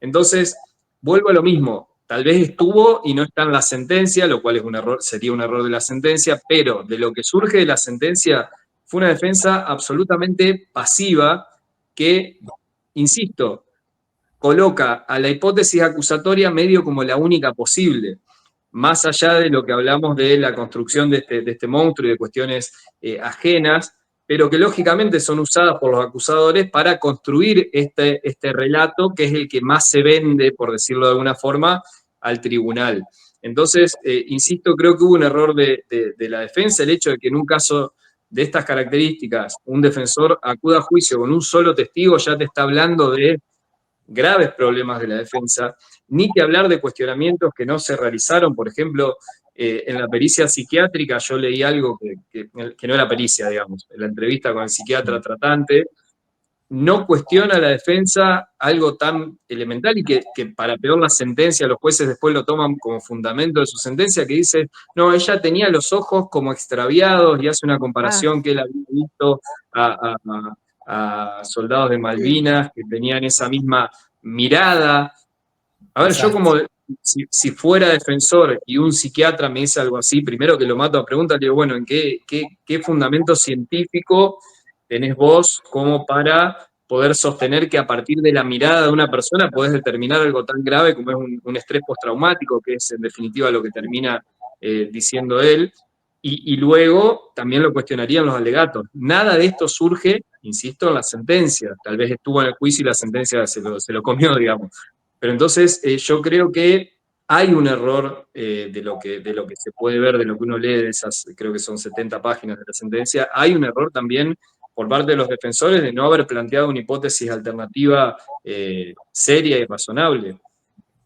Entonces, vuelvo a lo mismo, tal vez estuvo y no está en la sentencia, lo cual es un error, sería un error de la sentencia, pero de lo que surge de la sentencia fue una defensa absolutamente pasiva que, insisto, coloca a la hipótesis acusatoria medio como la única posible, más allá de lo que hablamos de la construcción de este monstruo y de cuestiones ajenas, pero que lógicamente son usadas por los acusadores para construir este relato, que es el que más se vende, por decirlo de alguna forma, al tribunal. Entonces, insisto, creo que hubo un error de la defensa, el hecho de que en un caso de estas características un defensor acuda a juicio con un solo testigo ya te está hablando de graves problemas de la defensa, ni que hablar de cuestionamientos que no se realizaron, por ejemplo, en la pericia psiquiátrica yo leí algo que no era pericia, digamos, en la entrevista con el psiquiatra tratante, no cuestiona la defensa algo tan elemental y que para peor la sentencia, los jueces después lo toman como fundamento de su sentencia, que dice, no, ella tenía los ojos como extraviados y hace una comparación que él había visto a soldados de Malvinas que tenían esa misma mirada. A ver, yo como si fuera defensor y un psiquiatra me dice algo así, primero que lo mato a preguntas, le digo, bueno, ¿en qué fundamento científico tenés vos como para poder sostener que a partir de la mirada de una persona podés determinar algo tan grave como es un estrés postraumático, que es en definitiva lo que termina diciendo él? Y luego también lo cuestionarían los alegatos. Nada de esto surge, insisto, en la sentencia. Tal vez estuvo en el juicio y la sentencia se lo comió, digamos. Pero entonces yo creo que hay un error de lo que se puede ver, de lo que uno lee de esas, creo que son 70 páginas de la sentencia, hay un error también por parte de los defensores de no haber planteado una hipótesis alternativa seria y razonable.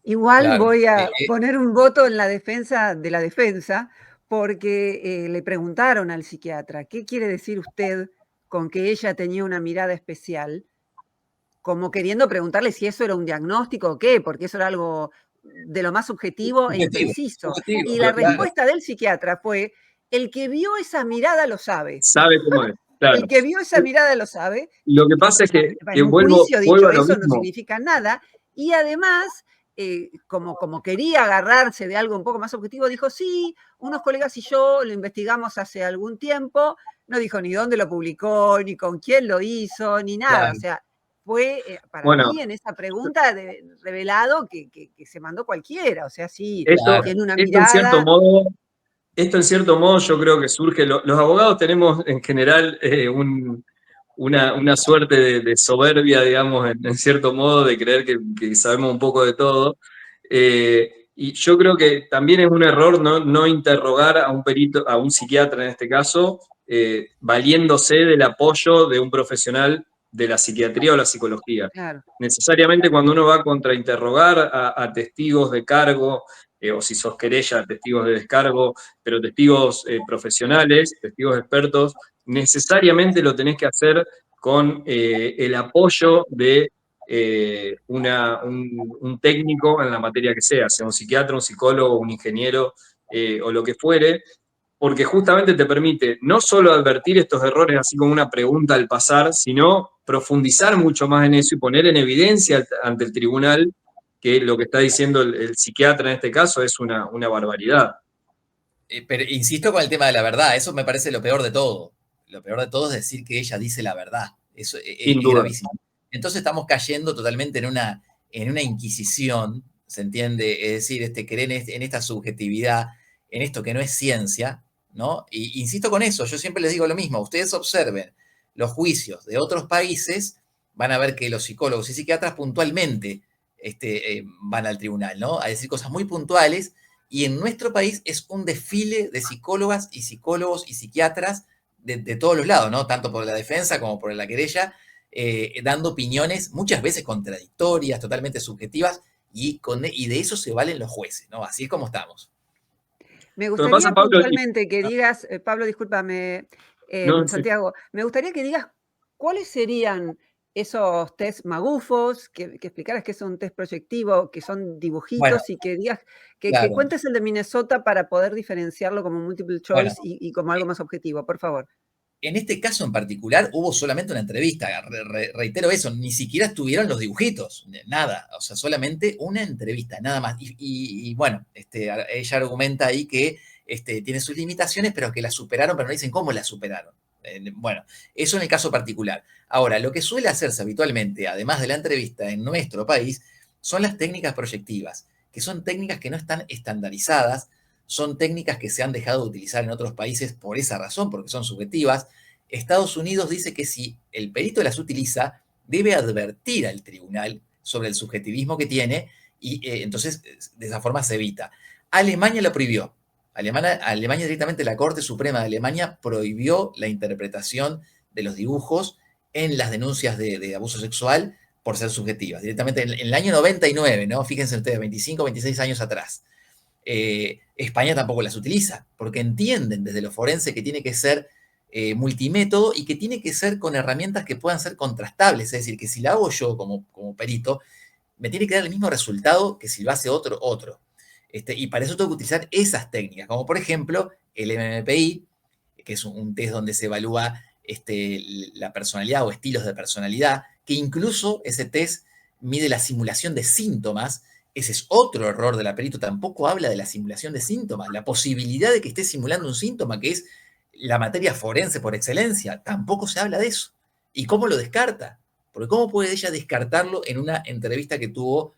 Igual Claro. voy a poner un voto en la defensa de la defensa, porque le preguntaron al psiquiatra, ¿qué quiere decir usted con que ella tenía una mirada especial? Como queriendo preguntarle si eso era un diagnóstico o qué, porque eso era algo de lo más subjetivo e impreciso. Y la respuesta del psiquiatra fue, el que vio esa mirada lo sabe. Sabe cómo es, claro. El que vio esa mirada lo sabe. Lo que pasa es que en un vuelvo juicio dicho a lo eso no mismo. significa nada. Y además, como quería agarrarse de algo un poco más objetivo, dijo, sí, unos colegas y yo lo investigamos hace algún tiempo, no dijo ni dónde lo publicó, ni con quién lo hizo, ni nada. Claro. O sea, fue para Bueno, mí en esa pregunta revelado que se mandó cualquiera. O sea, sí, tiene una esto en cierto mirada. modo, esto en cierto modo yo creo que surge, los abogados tenemos en general una suerte de soberbia, digamos, en cierto modo, de creer que sabemos un poco de todo. Y yo creo que también es un error no interrogar a un perito, a un psiquiatra en este caso, valiéndose del apoyo de un profesional de la psiquiatría o la psicología. Claro. Necesariamente cuando uno va a contrainterrogar a testigos de cargo, o si sos querella, testigos de descargo, pero testigos profesionales, testigos expertos, necesariamente lo tenés que hacer con el apoyo de un técnico en la materia que sea un psiquiatra, un psicólogo, un ingeniero o lo que fuere, porque justamente te permite no solo advertir estos errores así como una pregunta al pasar, sino profundizar mucho más en eso y poner en evidencia ante el tribunal que lo que está diciendo el psiquiatra en este caso es una barbaridad. Pero insisto con el tema de la verdad, eso me parece lo peor de todo. Lo peor de todo es decir que ella dice la verdad. Eso es gravísimo. Entonces estamos cayendo totalmente en una inquisición, ¿se entiende? Es decir, creer en esta subjetividad, en esto que no es ciencia, ¿no? Y insisto con eso, yo siempre les digo lo mismo, ustedes observen los juicios de otros países, van a ver que los psicólogos y psiquiatras puntualmente van al tribunal, ¿no? A decir cosas muy puntuales, y en nuestro país es un desfile de psicólogas y psicólogos y psiquiatras de todos los lados, ¿no? Tanto por la defensa como por la querella, dando opiniones muchas veces contradictorias, totalmente subjetivas, y de eso se valen los jueces, ¿no? Así es como estamos. Me gustaría puntualmente que digas, Pablo, discúlpame, Santiago, me gustaría que digas cuáles serían esos test magufos, que explicaras qué es un test proyectivo, que son Bueno, dibujitos y que digas, que claro. cuentes el de Minnesota para poder diferenciarlo como multiple Bueno, choice y como algo más objetivo, por favor. en este caso en particular hubo solamente una entrevista, reitero eso, ni siquiera estuvieron los dibujitos, nada, o sea, solamente una entrevista, nada más. Y bueno, ella argumenta ahí que tiene sus limitaciones, pero que las superaron, pero no dicen cómo las superaron. Bueno, eso en el caso particular. Ahora, lo que suele hacerse habitualmente, además de la entrevista en nuestro país, son las técnicas proyectivas, que son técnicas que no están estandarizadas, son técnicas que se han dejado de utilizar en otros países por esa razón, porque son subjetivas. Estados Unidos dice que si el perito las utiliza, debe advertir al tribunal sobre el subjetivismo que tiene y entonces de esa forma se evita. Alemania lo prohibió. Alemania directamente, la Corte Suprema de Alemania prohibió la interpretación de los dibujos en las denuncias de abuso sexual por ser subjetivas. Directamente en el año 99, ¿no? Fíjense ustedes, 25, 26 años atrás. España tampoco las utiliza, porque entienden desde lo forense que tiene que ser multimétodo y que tiene que ser con herramientas que puedan ser contrastables, es decir, que si la hago yo como perito, me tiene que dar el mismo resultado que si lo hace otro. Y para eso tengo que utilizar esas técnicas, como por ejemplo el MMPI, que es un test donde se evalúa la personalidad o estilos de personalidad, que incluso ese test mide la simulación de síntomas. Ese es otro error del perito, tampoco habla de la simulación de síntomas, la posibilidad de que esté simulando un síntoma, que es la materia forense por excelencia, tampoco se habla de eso. ¿Y cómo lo descarta? Porque ¿cómo puede ella descartarlo en una entrevista que tuvo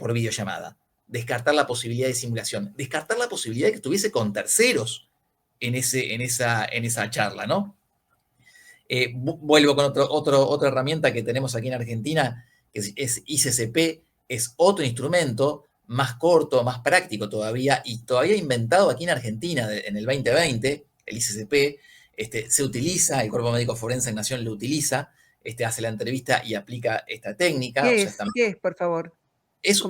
por videollamada? Descartar la posibilidad de simulación, descartar la posibilidad de que estuviese con terceros en esa charla, ¿no? Vuelvo con otra herramienta que tenemos aquí en Argentina, que es ICCP, es otro instrumento más corto, más práctico todavía, y todavía inventado aquí en Argentina en el 2020, el ICCP, se utiliza, el Cuerpo Médico Forense en Nación lo utiliza, hace la entrevista y aplica esta técnica. ¿Qué es? ¿Qué es, por favor? Es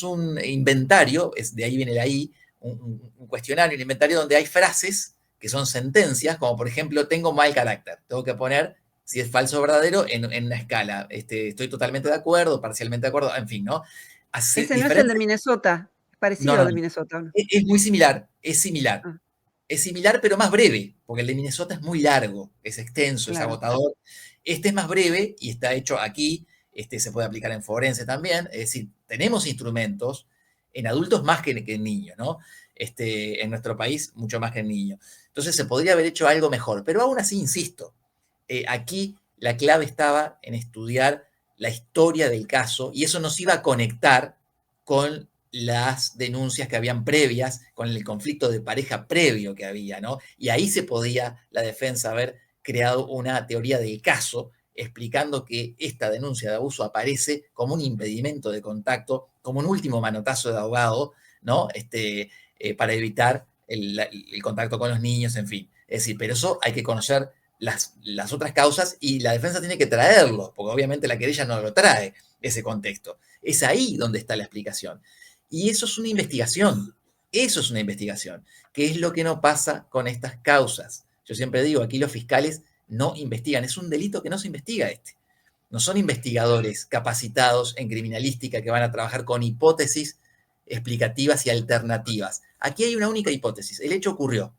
un inventario, de ahí viene la I, un cuestionario, un inventario donde hay frases que son sentencias, como por ejemplo, tengo mal carácter. Tengo que poner si es falso o verdadero en una escala. Estoy totalmente de acuerdo, parcialmente de acuerdo, en fin, ¿no? Ese no es el de Minnesota, es parecido al de Minnesota. ¿No? Es muy similar, es similar. Ah. Es similar, pero más breve, porque el de Minnesota es muy largo, es extenso, Claro. es agotador. Este es más breve y está hecho aquí, se puede aplicar en forense también, es decir, tenemos instrumentos en adultos más que en niños, ¿no? En nuestro país mucho más que en niños. Entonces se podría haber hecho algo mejor, pero aún así, insisto, aquí la clave estaba en estudiar la historia del caso y eso nos iba a conectar con las denuncias que habían previas, con el conflicto de pareja previo que había, ¿no? Y ahí se podía la defensa haber creado una teoría del caso explicando que esta denuncia de abuso aparece como un impedimento de contacto, como un último manotazo de ahogado, ¿no? Para evitar el contacto con los niños, en fin. Es decir, pero eso hay que conocer las otras causas y la defensa tiene que traerlo, porque obviamente la querella no lo trae, ese contexto. Es ahí donde está la explicación. Y eso es una investigación, ¿Qué es lo que no pasa con estas causas? Yo siempre digo, aquí los fiscales no investigan, es un delito que no se investiga No son investigadores capacitados en criminalística que van a trabajar con hipótesis explicativas y alternativas. Aquí hay una única hipótesis, el hecho ocurrió,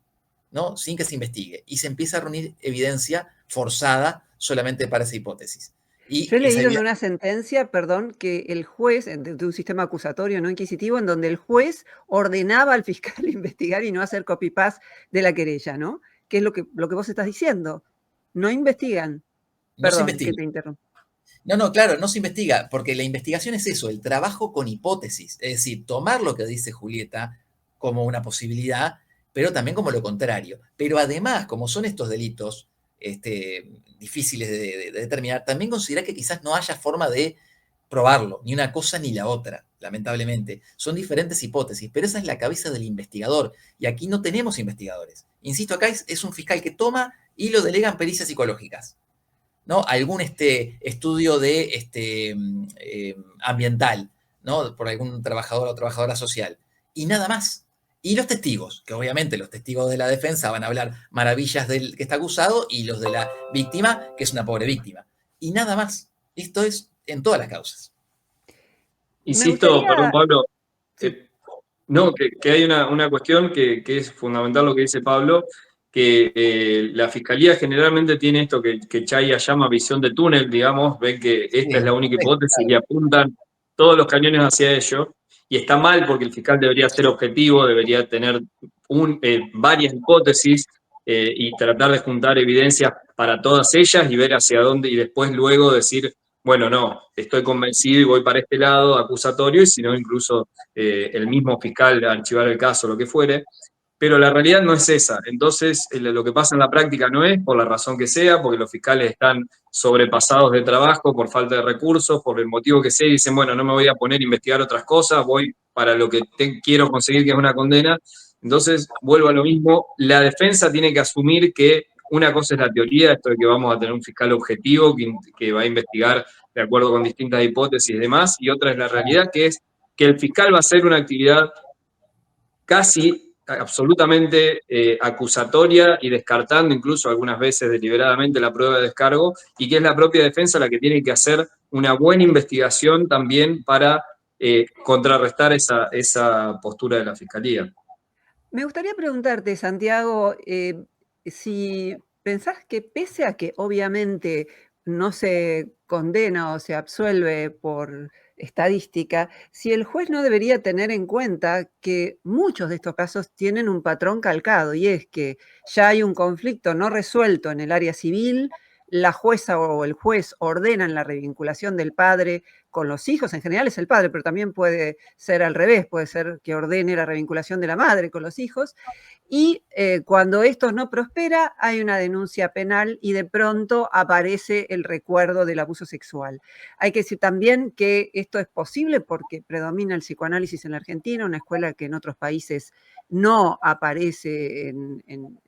¿no? Sin que se investigue, y se empieza a reunir evidencia forzada solamente para esa hipótesis. Yo he leído en una sentencia, perdón, que el juez, de un sistema acusatorio no inquisitivo, en donde el juez ordenaba al fiscal investigar y no hacer copy-paste de la querella, ¿no? Que es lo que vos estás diciendo. No investigan. Perdón, que te interrumpo. No, claro, no se investiga, porque la investigación es eso, el trabajo con hipótesis, es decir, tomar lo que dice Julieta como una posibilidad, pero también como lo contrario. Pero además, como son estos delitos difíciles de determinar, también considerar que quizás no haya forma de probarlo, ni una cosa ni la otra, lamentablemente. Son diferentes hipótesis, pero esa es la cabeza del investigador, y aquí no tenemos investigadores. Insisto, acá es un fiscal que toma y lo delega en pericias psicológicas, ¿no? Algún estudio ambiental, ¿no? Por algún trabajador o trabajadora social, y nada más. Y los testigos, que obviamente los testigos de la defensa van a hablar maravillas del que está acusado y los de la víctima, que es una pobre víctima. y nada más. Esto es en todas las causas. Insisto, perdón, Pablo, Sí. no, que hay una cuestión que es fundamental lo que dice Pablo, que la Fiscalía generalmente tiene esto que Chaya llama visión de túnel, digamos, ven que esta es la única hipótesis y apuntan todos los cañones hacia ello, y está mal porque el fiscal debería ser objetivo, debería tener varias hipótesis y tratar de juntar evidencias para todas ellas y ver hacia dónde, y después luego decir, bueno, no, estoy convencido y voy para este lado acusatorio, y si no, incluso el mismo fiscal archivar el caso, lo que fuere, pero la realidad no es esa. Entonces, lo que pasa en la práctica no es por la razón que sea, porque los fiscales están sobrepasados de trabajo por falta de recursos, por el motivo que sea, y dicen, bueno, no me voy a poner a investigar otras cosas, voy para lo que quiero conseguir, que es una condena. Entonces, vuelvo a lo mismo, la defensa tiene que asumir que una cosa es la teoría, esto de que vamos a tener un fiscal objetivo que va a investigar de acuerdo con distintas hipótesis y demás, y otra es la realidad, que es que el fiscal va a hacer una actividad casi absolutamente acusatoria y descartando incluso algunas veces deliberadamente la prueba de descargo, y que es la propia defensa la que tiene que hacer una buena investigación también para contrarrestar esa postura de la Fiscalía. Me gustaría preguntarte, Santiago, si pensás que pese a que obviamente no se condena o se absuelve por estadística, si el juez no debería tener en cuenta que muchos de estos casos tienen un patrón calcado, y es que ya hay un conflicto no resuelto en el área civil, la jueza o el juez ordenan la revinculación del padre con los hijos, en general es el padre, pero también puede ser al revés, puede ser que ordene la revinculación de la madre con los hijos, y cuando esto no prospera, hay una denuncia penal y de pronto aparece el recuerdo del abuso sexual. Hay que decir también que esto es posible porque predomina el psicoanálisis en la Argentina, una escuela que en otros países no aparece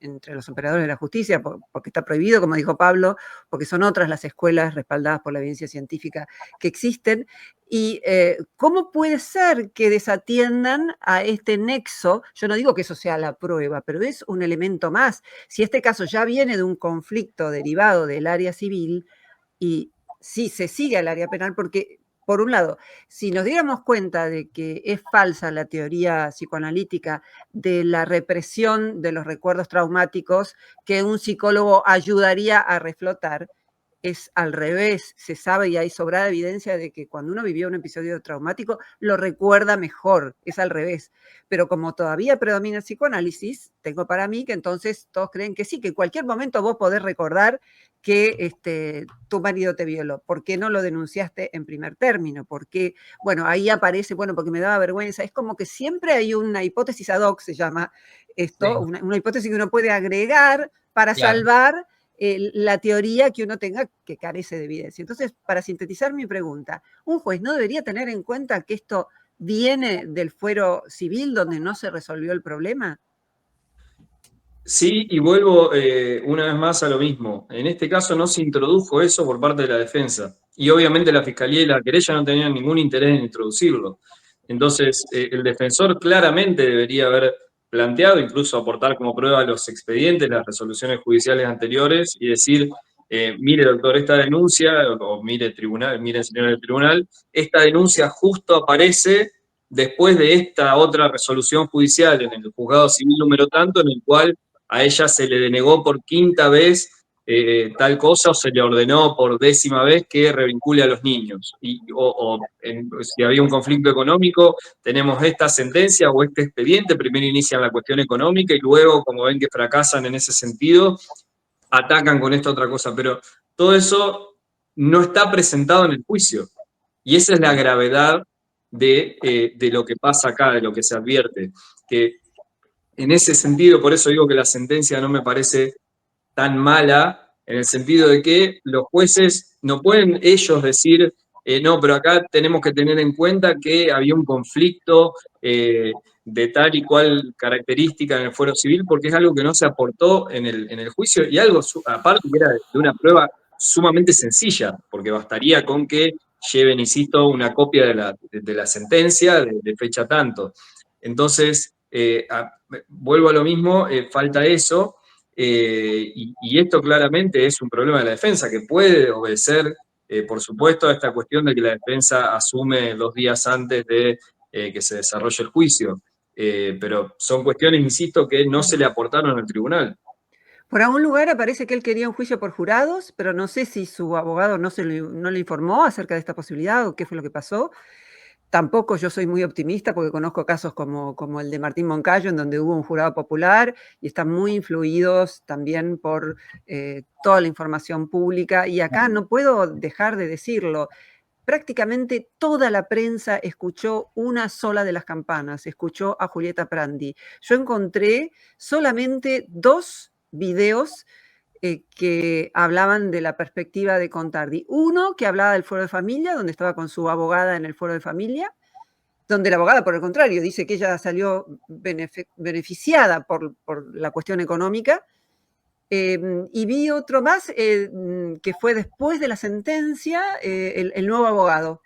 entre los operadores de la justicia, porque está prohibido, como dijo Pablo, porque son otras las escuelas respaldadas por la evidencia científica que existen. ¿Y cómo puede ser que desatiendan a este nexo? Yo no digo que eso sea la prueba, pero es un elemento más. Si este caso ya viene de un conflicto derivado del área civil y sí se sigue al área penal, porque, por un lado, si nos diéramos cuenta de que es falsa la teoría psicoanalítica de la represión de los recuerdos traumáticos que un psicólogo ayudaría a reflotar, es al revés. Se sabe y hay sobrada evidencia de que cuando uno vivió un episodio traumático lo recuerda mejor, es al revés. Pero como todavía predomina el psicoanálisis, tengo para mí que entonces todos creen que sí, que en cualquier momento vos podés recordar que tu marido te violó. ¿Por qué no lo denunciaste en primer término? Porque, bueno, ahí aparece, bueno, porque me daba vergüenza. Es como que siempre hay una hipótesis ad hoc, se llama esto, Sí. una hipótesis que uno puede agregar para Claro. salvar la teoría que uno tenga que carece de evidencia. Entonces, para sintetizar mi pregunta, ¿un juez no debería tener en cuenta que esto viene del fuero civil donde no se resolvió el problema? Sí, y vuelvo una vez más a lo mismo. En este caso no se introdujo eso por parte de la defensa. Y obviamente la fiscalía y la querella no tenían ningún interés en introducirlo. Entonces, el defensor claramente debería haber planteado, incluso aportar como prueba los expedientes, las resoluciones judiciales anteriores y decir, mire doctor, esta denuncia, o mire tribunal, mire señor del tribunal, esta denuncia justo aparece después de esta otra resolución judicial en el juzgado civil número tanto, en el cual a ella se le denegó por quinta vez tal cosa o se le ordenó por 10ª vez que revincule a los niños. Si había un conflicto económico, tenemos esta sentencia o este expediente, primero inician la cuestión económica y luego, como ven que fracasan en ese sentido, atacan con esta otra cosa. Pero todo eso no está presentado en el juicio. Y esa es la gravedad de lo que pasa acá, de lo que se advierte. Que en ese sentido, por eso digo que la sentencia no me parece tan mala, en el sentido de que los jueces no pueden ellos decir, no, pero acá tenemos que tener en cuenta que había un conflicto de tal y cual característica en el fuero civil, porque es algo que no se aportó en el juicio, y algo aparte que era de una prueba sumamente sencilla, porque bastaría con que lleven, insisto, una copia de la sentencia de fecha tanto. Entonces, vuelvo a lo mismo, falta eso, y esto claramente es un problema de la defensa, que puede obedecer Por supuesto, esta cuestión de que la defensa asume 2 días antes de que se desarrolle el juicio, pero son cuestiones, insisto, que no se le aportaron al tribunal. Por algún lugar aparece que él quería un juicio por jurados, pero no sé si su abogado no le informó acerca de esta posibilidad o qué fue lo que pasó. Tampoco yo soy muy optimista porque conozco casos como el de Martín Moncayo, en donde hubo un jurado popular y están muy influidos también por toda la información pública. Y acá no puedo dejar de decirlo. Prácticamente toda la prensa escuchó una sola de las campanas, escuchó a Julieta Prandi. Yo encontré solamente 2 videos que hablaban de la perspectiva de Contardi. Uno que hablaba del fuero de familia, donde estaba con su abogada en el fuero de familia, donde la abogada, por el contrario, dice que ella salió beneficiada por la cuestión económica. Y vi otro más que fue después de la sentencia, el nuevo abogado,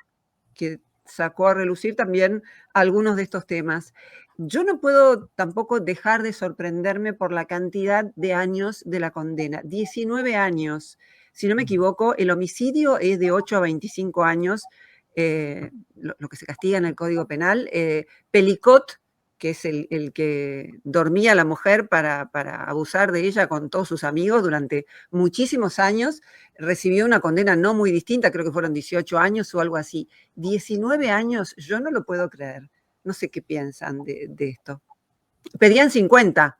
que sacó a relucir también algunos de estos temas. Yo no puedo tampoco dejar de sorprenderme por la cantidad de años de la condena. 19 años. Si no me equivoco, el homicidio es de 8 a 25 años, lo que se castiga en el Código Penal. Pelicot, que es el que dormía a la mujer para abusar de ella con todos sus amigos durante muchísimos años, recibió una condena no muy distinta, creo que fueron 18 años o algo así. 19 años, yo no lo puedo creer. No sé qué piensan de esto. Pedían 50.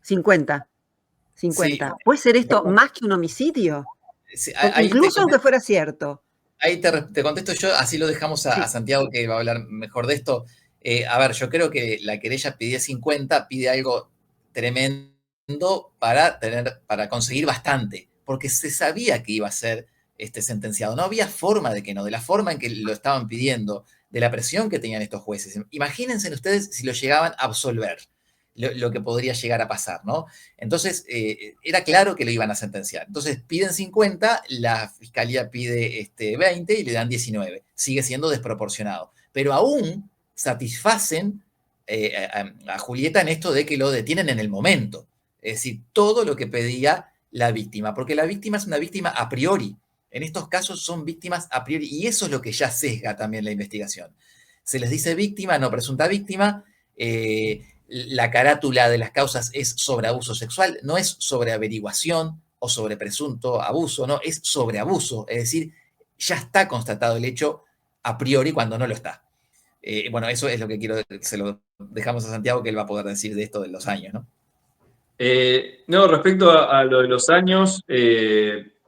Sí, ¿Puede ser esto más que un homicidio? sí, Incluso aunque fuera cierto. Ahí te contesto yo, así lo dejamos a Santiago, que va a hablar mejor de esto. A ver, yo creo que la querella pide 50, pide algo tremendo para conseguir bastante, porque se sabía que iba a ser sentenciado. No había forma de que no, de la forma en que lo estaban pidiendo, de la presión que tenían estos jueces. Imagínense ustedes si lo llegaban a absolver, lo que podría llegar a pasar, ¿no? Entonces, era claro que lo iban a sentenciar. Entonces, piden 50, la fiscalía pide 20 y le dan 19. Sigue siendo desproporcionado. Pero aún satisfacen a Julieta en esto de que lo detienen en el momento. Es decir, todo lo que pedía la víctima, porque la víctima es una víctima a priori. En estos casos son víctimas a priori, y eso es lo que ya sesga también la investigación. Se les dice víctima, no presunta víctima. La carátula de las causas es sobre abuso sexual, no es sobre averiguación o sobre presunto abuso, no, es sobre abuso. Es decir, ya está constatado el hecho a priori cuando no lo está. Bueno, eso es lo que quiero, se lo dejamos a Santiago, que él va a poder decir de esto de los años, ¿no? No, respecto a lo de los años,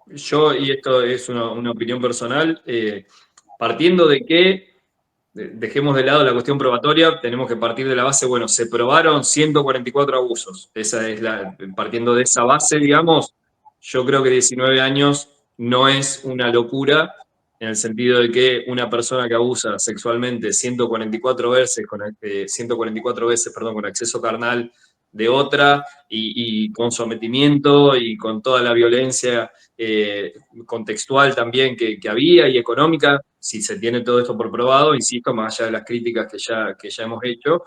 yo, y esto es una opinión personal, partiendo de que, dejemos de lado la cuestión probatoria, tenemos que partir de la base, bueno, se probaron 144 abusos. Esa es partiendo de esa base, digamos, yo creo que 19 años no es una locura, en el sentido de que una persona que abusa sexualmente 144 veces con acceso carnal de otra y con sometimiento y con toda la violencia contextual también que había y económica, si se tiene todo esto por probado, insisto, más allá de las críticas que ya hemos hecho,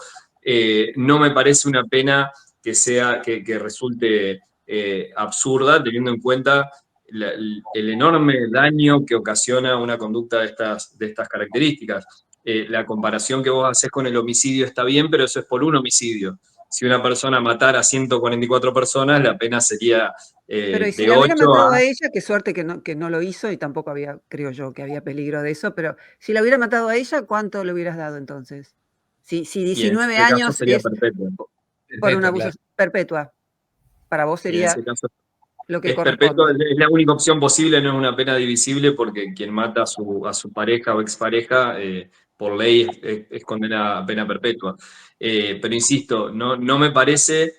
no me parece una pena que resulte absurda, teniendo en cuenta el enorme daño que ocasiona una conducta de estas características. La comparación que vos haces con el homicidio está bien, pero eso es por un homicidio. Si una persona matara a 144 personas, la pena sería Pero y si de la hubiera 8 matado a... a ella, qué suerte que no lo hizo y tampoco había, creo yo, que había peligro de eso, pero si la hubiera matado a ella, ¿cuánto le hubieras dado entonces? Si Y en 19 ese caso años sería es perpetua. por un abuso Claro. perpetua, para vos Y en sería ese caso lo que es perpetua, corresponde. es la única opción posible, no es una pena divisible, porque quien mata a su pareja o expareja, por ley es condena a pena perpetua. Pero insisto, no me parece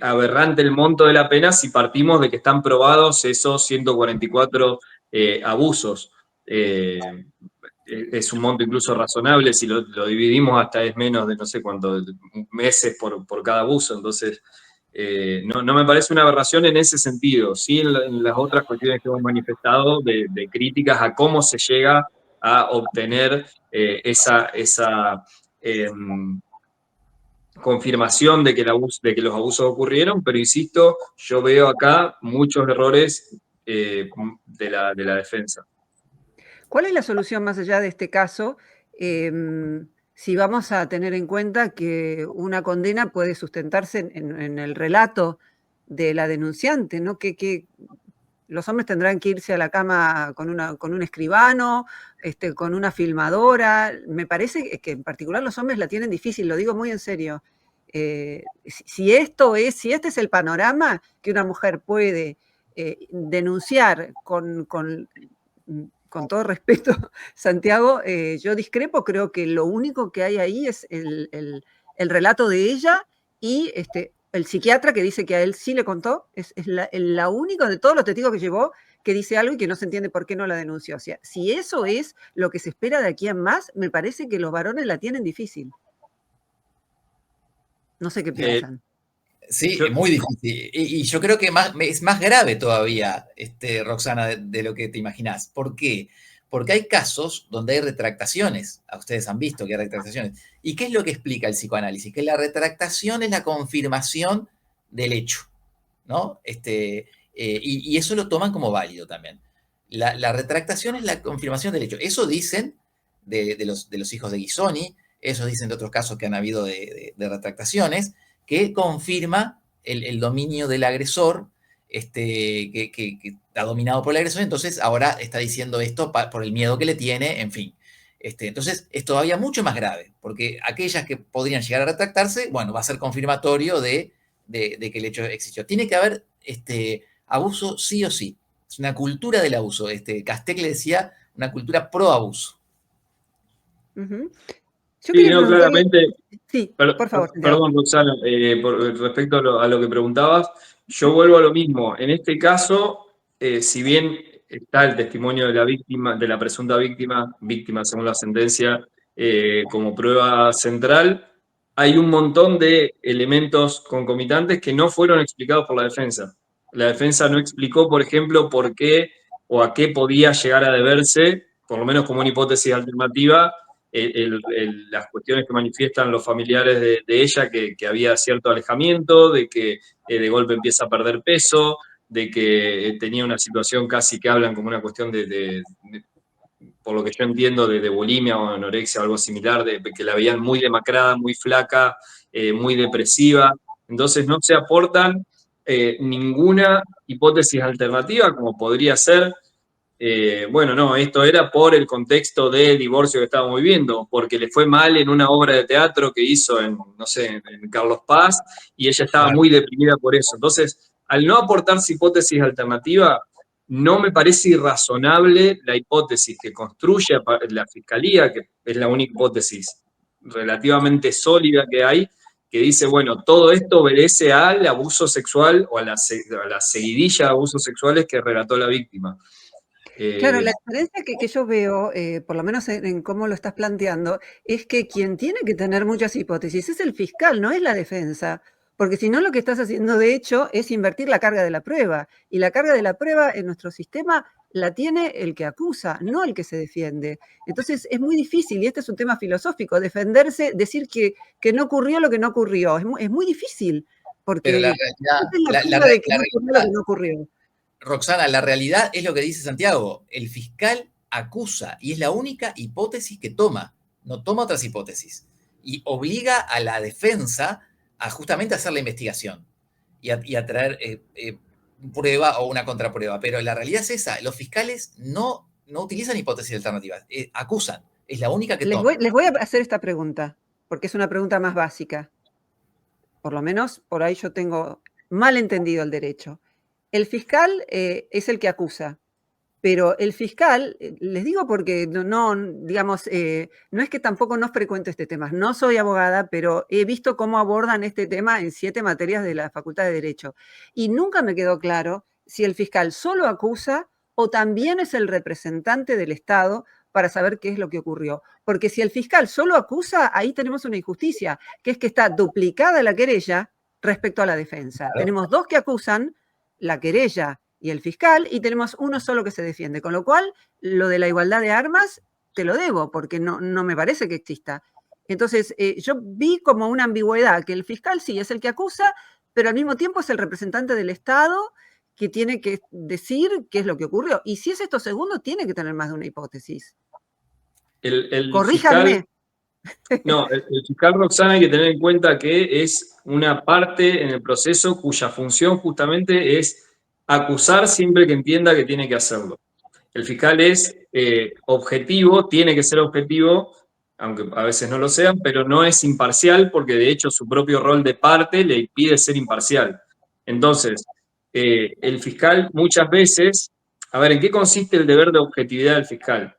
aberrante el monto de la pena si partimos de que están probados esos 144 abusos. Es un monto incluso razonable, si lo dividimos hasta es menos de no sé cuántos meses por cada abuso, entonces no me parece una aberración en ese sentido, sí en las otras cuestiones que hemos manifestado de críticas a cómo se llega a obtener esa confirmación de que los abusos ocurrieron, pero insisto, yo veo acá muchos errores de la defensa. ¿Cuál es la solución más allá de este caso? Si vamos a tener en cuenta que una condena puede sustentarse en el relato de la denunciante, ¿no? Que los hombres tendrán que irse a la cama con un escribano, con una filmadora. Me parece que en particular los hombres la tienen difícil, lo digo muy en serio. Si este es el panorama que una mujer puede denunciar con todo respeto, Santiago, yo discrepo, creo que lo único que hay ahí es el relato de ella y el psiquiatra que dice que a él sí le contó, es la única de todos los testigos que llevó que dice algo y que no se entiende por qué no la denunció. O sea, si eso es lo que se espera de aquí en más, me parece que los varones la tienen difícil. No sé qué piensan. Sí, muy difícil. Y yo creo que es más grave todavía, Roxana, de lo que te imaginás. ¿Por qué? Porque hay casos donde hay retractaciones. Ustedes han visto que hay retractaciones. ¿Y qué es lo que explica el psicoanálisis? Que la retractación es la confirmación del hecho, ¿no? Y eso lo toman como válido también. La retractación es la confirmación del hecho. Eso dicen de los hijos de Guisoni, eso dicen de otros casos que han habido de retractaciones, que confirma el dominio del agresor, que está dominado por el agresor, entonces ahora está diciendo esto por el miedo que le tiene, en fin. Entonces es todavía mucho más grave, porque aquellas que podrían llegar a retractarse, bueno, va a ser confirmatorio de que el hecho existió. Tiene que haber abuso sí o sí. Es una cultura del abuso. Castex le decía una cultura pro abuso. Yo Sí, no, claramente. Sí, por favor. Perdón, Roxana, respecto a lo que preguntabas, yo vuelvo a lo mismo. En este caso, si bien está el testimonio de la víctima, de la presunta víctima según la sentencia, como prueba central, hay un montón de elementos concomitantes que no fueron explicados por la defensa. La defensa no explicó, por ejemplo, por qué o a qué podía llegar a deberse, por lo menos como una hipótesis alternativa, las cuestiones que manifiestan los familiares de ella, que había cierto alejamiento, de que de golpe empieza a perder peso, de que tenía una situación casi que hablan como una cuestión por lo que yo entiendo, de bulimia o anorexia o algo similar, de que la veían muy demacrada, muy flaca, muy depresiva. Entonces no se aportan ninguna hipótesis alternativa, como podría ser bueno, no, esto era por el contexto de divorcio que estábamos viviendo, porque le fue mal en una obra de teatro que hizo no sé, en Carlos Paz, y ella estaba muy deprimida por eso. Entonces, al no aportarse hipótesis alternativa, no me parece irrazonable la hipótesis que construye la Fiscalía, que es la única hipótesis relativamente sólida que hay, que dice, bueno, todo esto obedece al abuso sexual o a la seguidilla de abusos sexuales que relató la víctima. Claro, la diferencia que yo veo, por lo menos en cómo lo estás planteando, es que quien tiene que tener muchas hipótesis es el fiscal, no es la defensa. Porque si no, lo que estás haciendo, de hecho, es invertir la carga de la prueba. Y la carga de la prueba en nuestro sistema la tiene el que acusa, no el que se defiende. Entonces, es muy difícil, y este es un tema filosófico, defenderse, decir que no ocurrió lo que no ocurrió. Es muy difícil, porque Pero la realidad de que no ocurrió lo que no ocurrió. Roxana, la realidad es lo que dice Santiago. El fiscal acusa y es la única hipótesis que toma. No toma otras hipótesis. Y obliga a la defensa a justamente hacer la investigación y a traer prueba o una contraprueba. Pero la realidad es esa. Los fiscales no utilizan hipótesis alternativas. Acusan. Es la única que toma. Les voy a hacer esta pregunta, porque es una pregunta más básica. Por lo menos por ahí yo tengo mal entendido el derecho. El fiscal es el que acusa, pero el fiscal, les digo porque digamos, no es que tampoco no frecuento este tema, no soy abogada, pero he visto cómo abordan este tema en 7 materias de la Facultad de Derecho. Y nunca me quedó claro si el fiscal solo acusa o también es el representante del Estado para saber qué es lo que ocurrió. Porque si el fiscal solo acusa, ahí tenemos una injusticia, que es que está duplicada la querella respecto a la defensa. Claro. Tenemos 2 que acusan, la querella y el fiscal, y tenemos uno solo que se defiende, con lo cual lo de la igualdad de armas te lo debo, porque no me parece que exista. Entonces, yo vi como una ambigüedad, que el fiscal sí es el que acusa, pero al mismo tiempo es el representante del Estado que tiene que decir qué es lo que ocurrió. Y si es esto segundo, tiene que tener más de una hipótesis. El Corríjanme. el fiscal, Roxana, hay que tener en cuenta que es una parte en el proceso cuya función justamente es acusar siempre que entienda que tiene que hacerlo. El fiscal es objetivo, tiene que ser objetivo, aunque a veces no lo sean, pero no es imparcial porque de hecho su propio rol de parte le impide ser imparcial. Entonces, el fiscal muchas veces, a ver, ¿en qué consiste el deber de objetividad del fiscal?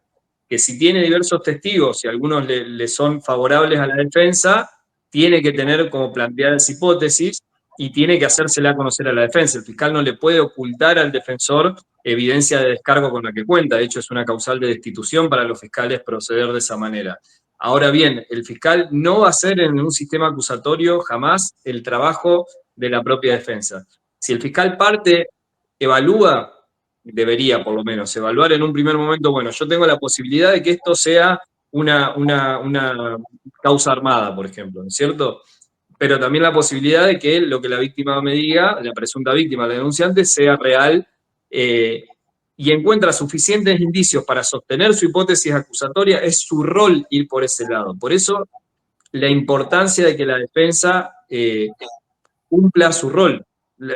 Que si tiene diversos testigos y algunos le son favorables a la defensa, tiene que tener como planteadas hipótesis y tiene que hacérsela conocer a la defensa. El fiscal no le puede ocultar al defensor evidencia de descargo con la que cuenta. De hecho, es una causal de destitución para los fiscales proceder de esa manera. Ahora bien, el fiscal no va a hacer en un sistema acusatorio jamás el trabajo de la propia defensa. Si el fiscal parte, evalúa, debería por lo menos evaluar en un primer momento, bueno, yo tengo la posibilidad de que esto sea una causa armada, por ejemplo, ¿no es cierto? Pero también la posibilidad de que lo que la víctima me diga, la presunta víctima, la denunciante, sea real y encuentra suficientes indicios para sostener su hipótesis acusatoria, es su rol ir por ese lado. Por eso, la importancia de que la defensa cumpla su rol.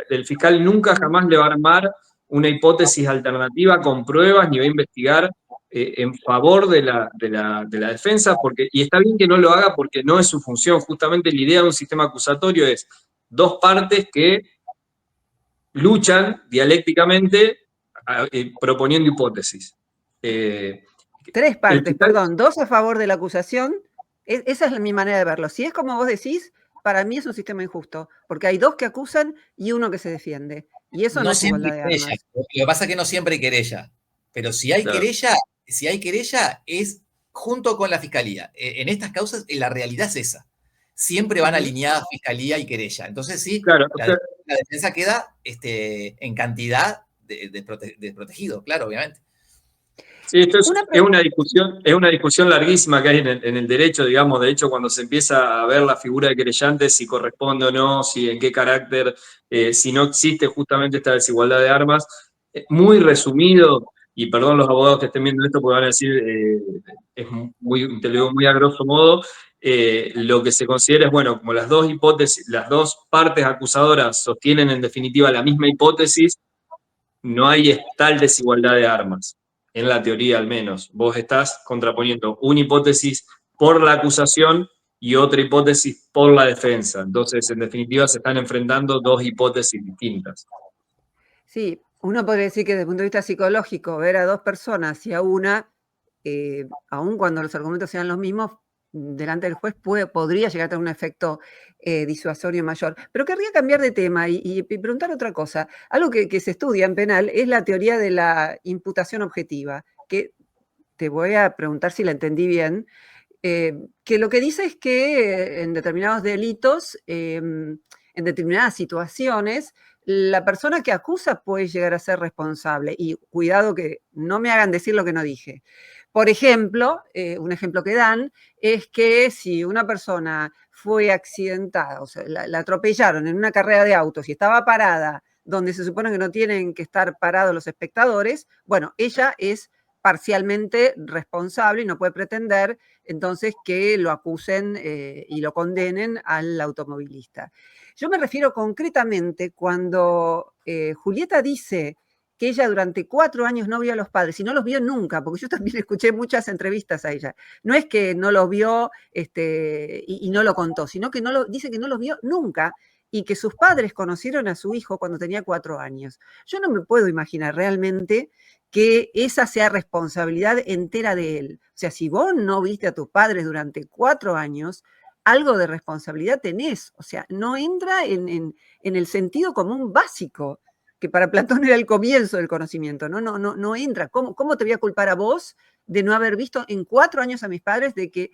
El fiscal nunca jamás le va a armar una hipótesis alternativa con pruebas ni va a investigar en favor de la defensa, y está bien que no lo haga porque no es su función. Justamente la idea de un sistema acusatorio es dos partes que luchan dialécticamente proponiendo hipótesis. Tres partes, perdón, dos a favor de la acusación. Esa es mi manera de verlo. Si es como vos decís, para mí es un sistema injusto, porque hay dos que acusan y uno que se defiende. Y eso no es igualdad de armas. Lo que pasa es que no siempre hay querella, pero si hay querella, es junto con la fiscalía. En estas causas la realidad es esa. Siempre van alineadas fiscalía y querella. Entonces sí, claro, la defensa queda en cantidad de protegido, claro, obviamente. Sí, esto es una discusión larguísima que hay en el derecho, digamos. De hecho, cuando se empieza a ver la figura de querellante, si corresponde o no, si en qué carácter, si no existe justamente esta desigualdad de armas. Muy resumido, y perdón los abogados que estén viendo esto porque van a decir, te lo digo muy a grosso modo, lo que se considera es, bueno, como las dos hipótesis, las dos partes acusadoras sostienen en definitiva la misma hipótesis, no hay tal desigualdad de armas. En la teoría al menos, vos estás contraponiendo una hipótesis por la acusación y otra hipótesis por la defensa. Entonces, en definitiva, se están enfrentando dos hipótesis distintas. Sí, uno podría decir que desde el punto de vista psicológico, ver a dos personas y a una, aun cuando los argumentos sean los mismos, delante del juez podría llegar a tener un efecto disuasorio mayor. Pero querría cambiar de tema y preguntar otra cosa. Algo que se estudia en penal es la teoría de la imputación objetiva, que te voy a preguntar si la entendí bien, que lo que dice es que en determinados delitos, en determinadas situaciones, la persona que acusa puede llegar a ser responsable. Y cuidado que no me hagan decir lo que no dije. Por ejemplo, un ejemplo que dan es que si una persona fue accidentada, o sea, la atropellaron en una carrera de autos y estaba parada donde se supone que no tienen que estar parados los espectadores, bueno, ella es parcialmente responsable y no puede pretender entonces que lo acusen y lo condenen al automovilista. Yo me refiero concretamente cuando Julieta dice que ella durante 4 años no vio a los padres, y no los vio nunca, porque yo también escuché muchas entrevistas a ella. No es que no los vio y no lo contó, sino que dice que no los vio nunca y que sus padres conocieron a su hijo cuando tenía 4 años. Yo no me puedo imaginar realmente que esa sea responsabilidad entera de él. O sea, si vos no viste a tus padres durante 4 años, algo de responsabilidad tenés. O sea, no entra en el sentido común básico, que para Platón era el comienzo del conocimiento. No entra. ¿Cómo te voy a culpar a vos de no haber visto en 4 años a mis padres, de que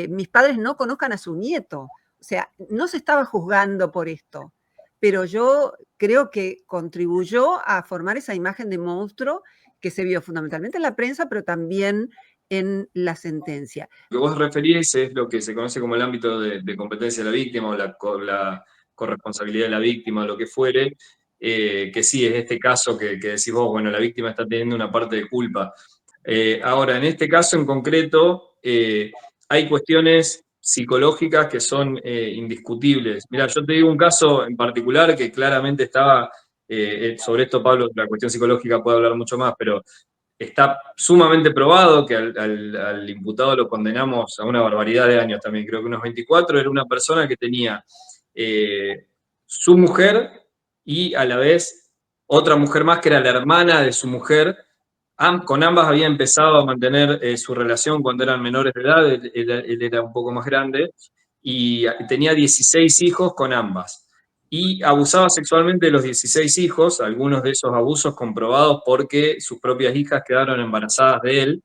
mis padres no conozcan a su nieto? O sea, no se estaba juzgando por esto, pero yo creo que contribuyó a formar esa imagen de monstruo que se vio fundamentalmente en la prensa, pero también en la sentencia. Lo que vos referís es lo que se conoce como el ámbito de competencia de la víctima o la corresponsabilidad de la víctima o lo que fuere. que sí, es este caso que decís vos, bueno, la víctima está teniendo una parte de culpa. Ahora, en este caso en concreto, hay cuestiones psicológicas que son indiscutibles. Mira, yo te digo un caso en particular que claramente estaba, sobre esto Pablo, la cuestión psicológica puede hablar mucho más, pero está sumamente probado que al imputado lo condenamos a una barbaridad de años también, creo que unos 24, era una persona que tenía su mujer y a la vez otra mujer más que era la hermana de su mujer. Con ambas había empezado a mantener su relación cuando eran menores de edad, él era un poco más grande, y tenía 16 hijos con ambas. Y abusaba sexualmente de los 16 hijos, algunos de esos abusos comprobados porque sus propias hijas quedaron embarazadas de él.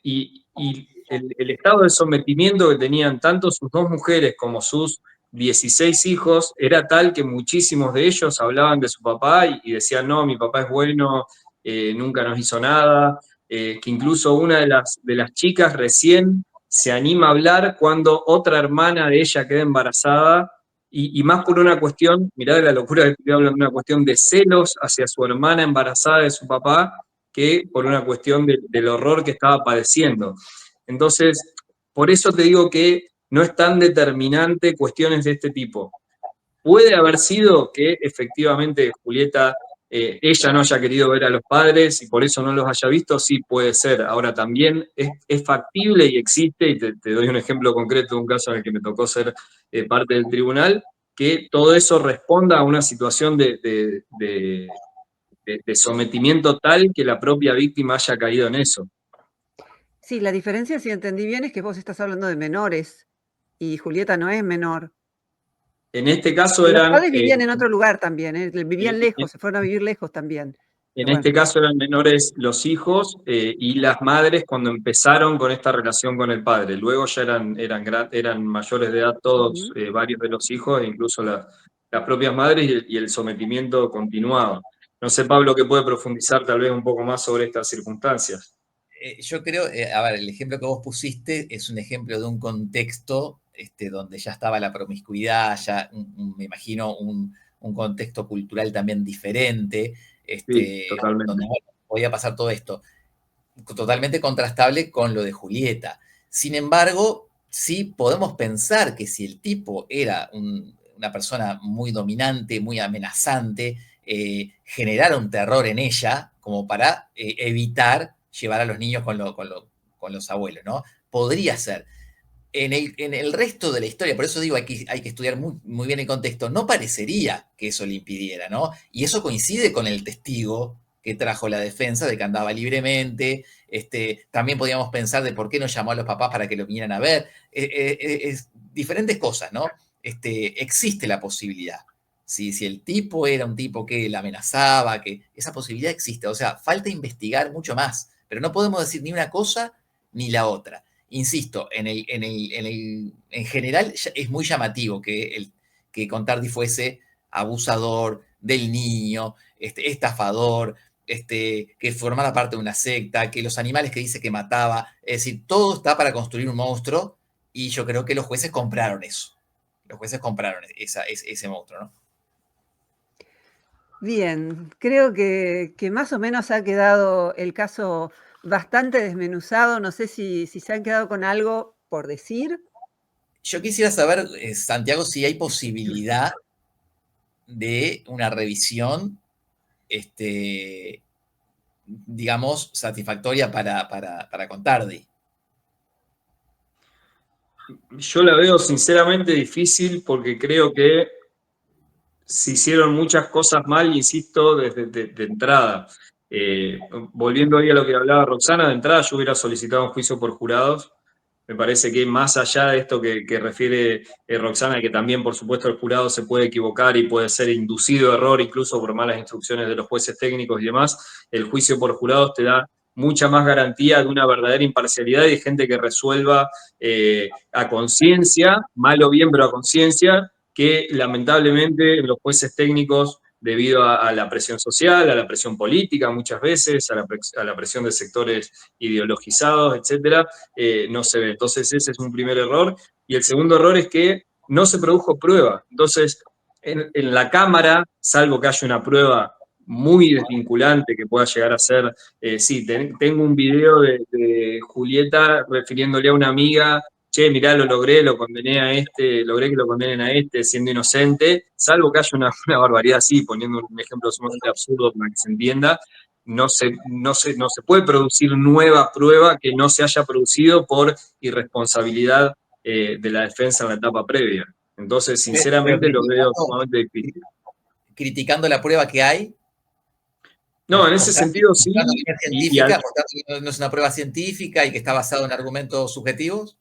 Y el estado de sometimiento que tenían tanto sus dos mujeres como sus 16 hijos era tal que muchísimos de ellos hablaban de su papá y decían, no, mi papá es bueno, nunca nos hizo nada, que incluso una de las chicas recién se anima a hablar cuando otra hermana de ella queda embarazada, y más por una cuestión, mirá la locura que estoy hablando, una cuestión de celos hacia su hermana embarazada de su papá, que por una cuestión del horror que estaba padeciendo. Entonces, por eso te digo que no es tan determinante cuestiones de este tipo. Puede haber sido que efectivamente Julieta, ella no haya querido ver a los padres y por eso no los haya visto, sí puede ser. Ahora también es factible y existe, y te doy un ejemplo concreto de un caso en el que me tocó ser parte del tribunal, que todo eso responda a una situación de sometimiento tal que la propia víctima haya caído en eso. Sí, la diferencia, si entendí bien, es que vos estás hablando de menores y Julieta no es menor. En este caso Los eran... padres vivían en otro lugar también, vivían lejos, en se fueron a vivir lejos también. En este caso eran menores los hijos y las madres cuando empezaron con esta relación con el padre. Luego ya eran mayores de edad todos, varios de los hijos, e incluso las propias madres, y el sometimiento continuaba. No sé, Pablo, que puede profundizar tal vez un poco más sobre estas circunstancias. Yo creo, a ver, el ejemplo que vos pusiste es un ejemplo de un contexto donde ya estaba la promiscuidad, ya me imagino un contexto cultural también diferente, Sí, totalmente. donde podía pasar todo esto. Totalmente contrastable con lo de Julieta. Sin embargo, sí podemos pensar que si el tipo era una persona muy dominante, muy amenazante, generara un terror en ella como para evitar llevar a los niños con los abuelos, ¿no? Podría ser. En el resto de la historia, por eso digo, hay que estudiar muy bien el contexto, no parecería que eso le impidiera, ¿no? Y eso coincide con el testigo que trajo la defensa de que andaba libremente. También podíamos pensar de por qué no llamó a los papás para que lo vinieran a ver. Diferentes cosas, ¿no? Existe la posibilidad. Si el tipo era un tipo que la amenazaba, que esa posibilidad existe. O sea, falta investigar mucho más, pero no podemos decir ni una cosa ni la otra. Insisto, en general es muy llamativo que Contardi fuese abusador del niño, estafador, que formara parte de una secta, que los animales que dice que mataba, es decir, todo está para construir un monstruo y yo creo que los jueces compraron eso. Los jueces compraron ese monstruo, ¿no? Bien, creo que más o menos ha quedado el caso bastante desmenuzado. No sé si se han quedado con algo por decir. Yo quisiera saber, Santiago, si hay posibilidad de una revisión, digamos, satisfactoria para Contardi. Yo la veo sinceramente difícil porque creo que se hicieron muchas cosas mal, insisto, de entrada. Volviendo ahí a lo que hablaba Roxana, de entrada yo hubiera solicitado un juicio por jurados. Me parece que más allá de esto que refiere Roxana, que también, por supuesto, el jurado se puede equivocar y puede ser inducido a error incluso por malas instrucciones de los jueces técnicos y demás, el juicio por jurados te da mucha más garantía de una verdadera imparcialidad y de gente que resuelva a conciencia, mal o bien, pero a conciencia, que lamentablemente los jueces técnicos, debido a la presión social, a la presión política muchas veces, a la presión de sectores ideologizados, etcétera, no se ve. Entonces ese es un primer error. Y el segundo error es que no se produjo prueba. Entonces, en la cámara, salvo que haya una prueba muy desvinculante que pueda llegar a ser, sí, tengo un video de Julieta refiriéndole a una amiga, che, mirá, lo logré, lo condené a este, logré que lo condenen a este siendo inocente, salvo que haya una barbaridad así, poniendo un ejemplo sumamente absurdo para que se entienda, no se puede producir nueva prueba que no se haya producido por irresponsabilidad de la defensa en la etapa previa. Entonces, Pero sinceramente, lo veo sumamente difícil. criticando la prueba que hay, No, en ese sentido sí. mostrando que no es científica, mostrando que no es una prueba científica y que está basado en argumentos subjetivos.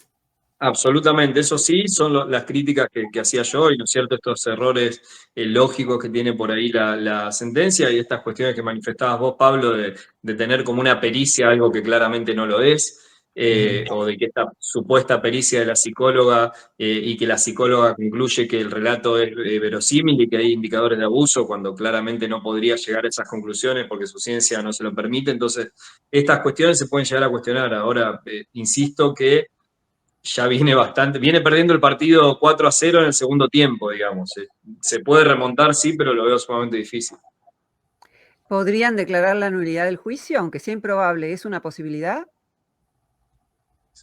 Absolutamente, eso sí, son las críticas que hacía yo, y no es cierto, estos errores lógicos que tiene por ahí la sentencia y estas cuestiones que manifestabas vos, Pablo, de tener como una pericia algo que claramente no lo es, o de que esta supuesta pericia de la psicóloga y que la psicóloga concluye que el relato es verosímil y que hay indicadores de abuso cuando claramente no podría llegar a esas conclusiones porque su ciencia no se lo permite. Entonces, estas cuestiones se pueden llegar a cuestionar. Ahora, insisto que ya viene perdiendo el partido 4-0 en el segundo tiempo, digamos. Se puede remontar, sí, pero lo veo sumamente difícil. ¿Podrían declarar la nulidad del juicio, aunque sea improbable? ¿Es una posibilidad?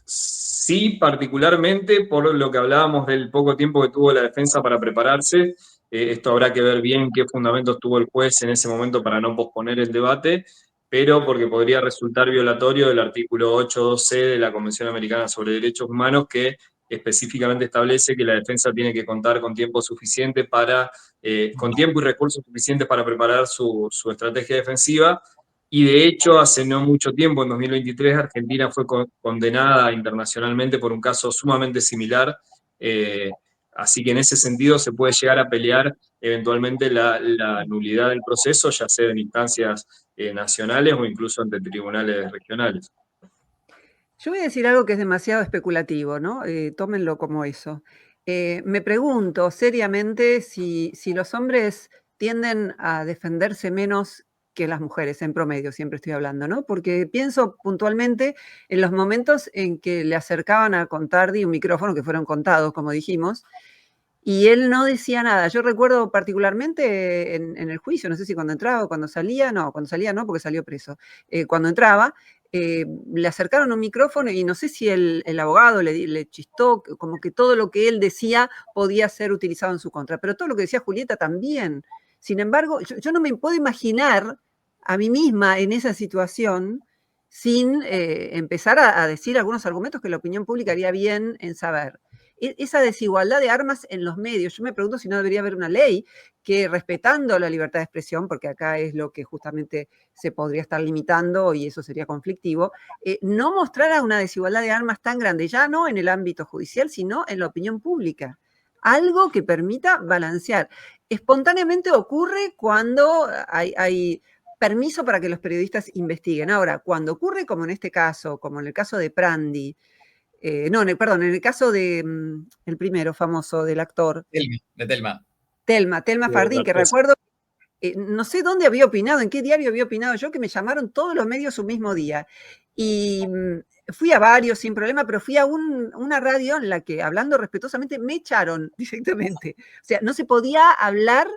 Sí, particularmente por lo que hablábamos del poco tiempo que tuvo la defensa para prepararse. Esto habrá que ver bien qué fundamentos tuvo el juez en ese momento para no posponer el debate, pero porque podría resultar violatorio del artículo 8.2c de la Convención Americana sobre Derechos Humanos, que específicamente establece que la defensa tiene que contar con tiempo suficiente con tiempo y recursos suficientes para preparar su estrategia defensiva. Y de hecho, hace no mucho tiempo, en 2023, Argentina fue condenada internacionalmente por un caso sumamente similar. Así que en ese sentido se puede llegar a pelear eventualmente la nulidad del proceso, ya sea en instancias nacionales o incluso ante tribunales regionales. Yo voy a decir algo que es demasiado especulativo, ¿no? Tómenlo como eso. Me pregunto seriamente si los hombres tienden a defenderse menos que las mujeres, en promedio, siempre estoy hablando, ¿no? Porque pienso puntualmente en los momentos en que le acercaban a Contardi un micrófono, que fueron contados, como dijimos, y él no decía nada. Yo recuerdo particularmente en el juicio, no sé si cuando entraba o cuando salía no, porque salió preso. Cuando entraba, le acercaron un micrófono y no sé si el abogado le chistó, como que todo lo que él decía podía ser utilizado en su contra, pero todo lo que decía Julieta también. Sin embargo, yo no me puedo imaginar a mí misma en esa situación sin empezar a decir algunos argumentos que la opinión pública haría bien en saber. Esa desigualdad de armas en los medios, yo me pregunto si no debería haber una ley que, respetando la libertad de expresión, porque acá es lo que justamente se podría estar limitando y eso sería conflictivo, no mostrara una desigualdad de armas tan grande, ya no en el ámbito judicial, sino en la opinión pública. Algo que permita balancear. Espontáneamente ocurre cuando hay permiso para que los periodistas investiguen. Ahora, cuando ocurre como en este caso, como en el caso de Prandi, en el caso de el primero famoso del actor. De Telma. Telma Fardín, que recuerdo, no sé dónde había opinado, en qué diario había opinado yo, que me llamaron todos los medios un mismo día. Y fui a varios sin problema, pero fui a una radio en la que, hablando respetuosamente, me echaron directamente. O sea, no se podía hablar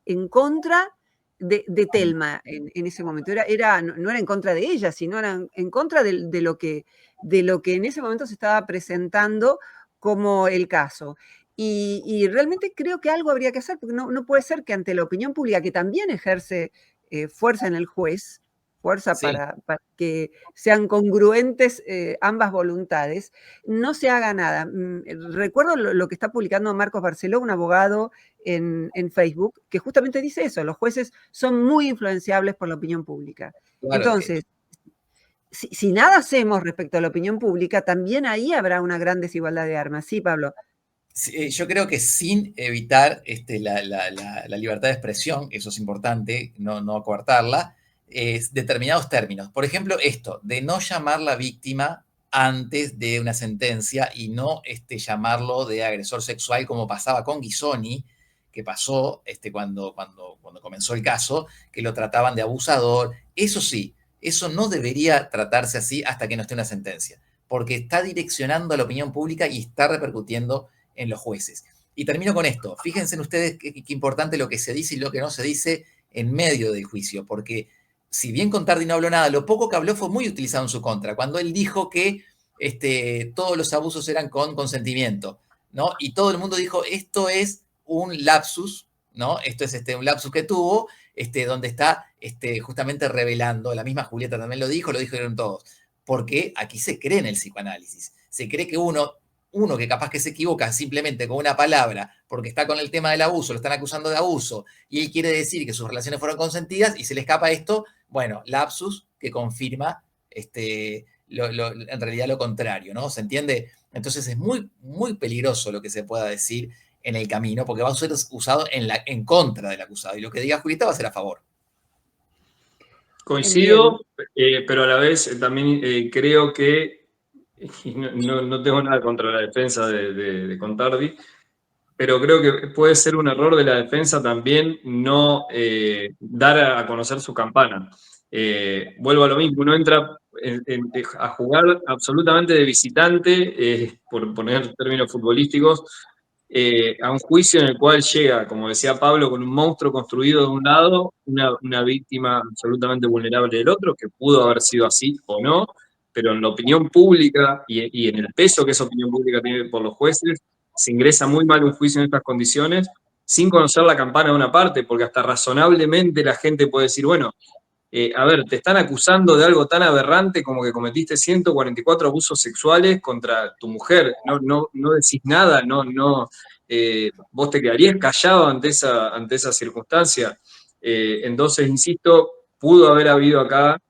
en contra de Telma en ese momento. No era en contra de ella, sino era en contra de lo que en ese momento se estaba presentando como el caso. Y realmente creo que algo habría que hacer, porque no puede ser que ante la opinión pública, que también ejerce fuerza en el juez, fuerza sí, para que sean congruentes ambas voluntades, no se haga nada. Recuerdo lo que está publicando Marcos Barceló, un abogado en Facebook, que justamente dice eso: los jueces son muy influenciables por la opinión pública. Claro, entonces, si nada hacemos respecto a la opinión pública, también ahí habrá una gran desigualdad de armas. Sí, Pablo. Sí, yo creo que sin evitar la libertad de expresión, eso es importante, no coartarla, determinados términos. Por ejemplo, esto, de no llamar la víctima antes de una sentencia y no llamarlo de agresor sexual, como pasaba con Ghisoni, que pasó cuando comenzó el caso, que lo trataban de abusador. Eso sí, eso no debería tratarse así hasta que no esté una sentencia, porque está direccionando a la opinión pública y está repercutiendo en los jueces. Y termino con esto. Fíjense ustedes qué importante lo que se dice y lo que no se dice en medio del juicio, porque si bien Contardi no habló nada, lo poco que habló fue muy utilizado en su contra, cuando él dijo que todos los abusos eran con consentimiento, ¿no? Y todo el mundo dijo, esto es un lapsus, ¿no? Esto es un lapsus que tuvo, donde está justamente revelando, la misma Julieta también lo dijeron todos, porque aquí se cree en el psicoanálisis, se cree que uno que capaz que se equivoca simplemente con una palabra, porque está con el tema del abuso, lo están acusando de abuso, y él quiere decir que sus relaciones fueron consentidas, y se le escapa esto, bueno, lapsus que confirma en realidad lo contrario, ¿no? ¿Se entiende? Entonces es muy, muy peligroso lo que se pueda decir en el camino, porque va a ser usado en contra del acusado, y lo que diga Julieta va a ser a favor. Coincido, pero a la vez también creo que, y no tengo nada contra la defensa de Contardi, pero creo que puede ser un error de la defensa también no dar a conocer su campana. Vuelvo a lo mismo, uno entra a jugar absolutamente de visitante, por poner términos futbolísticos, a un juicio en el cual llega, como decía Pablo, con un monstruo construido de un lado, una víctima absolutamente vulnerable del otro, que pudo haber sido así o no, pero en la opinión pública y en el peso que esa opinión pública tiene por los jueces, se ingresa muy mal un juicio en estas condiciones, sin conocer la campana de una parte, porque hasta razonablemente la gente puede decir, bueno, a ver, te están acusando de algo tan aberrante como que cometiste 144 abusos sexuales contra tu mujer, no decís nada, vos te quedarías callado ante esa circunstancia. Entonces, insisto, pudo haber habido acá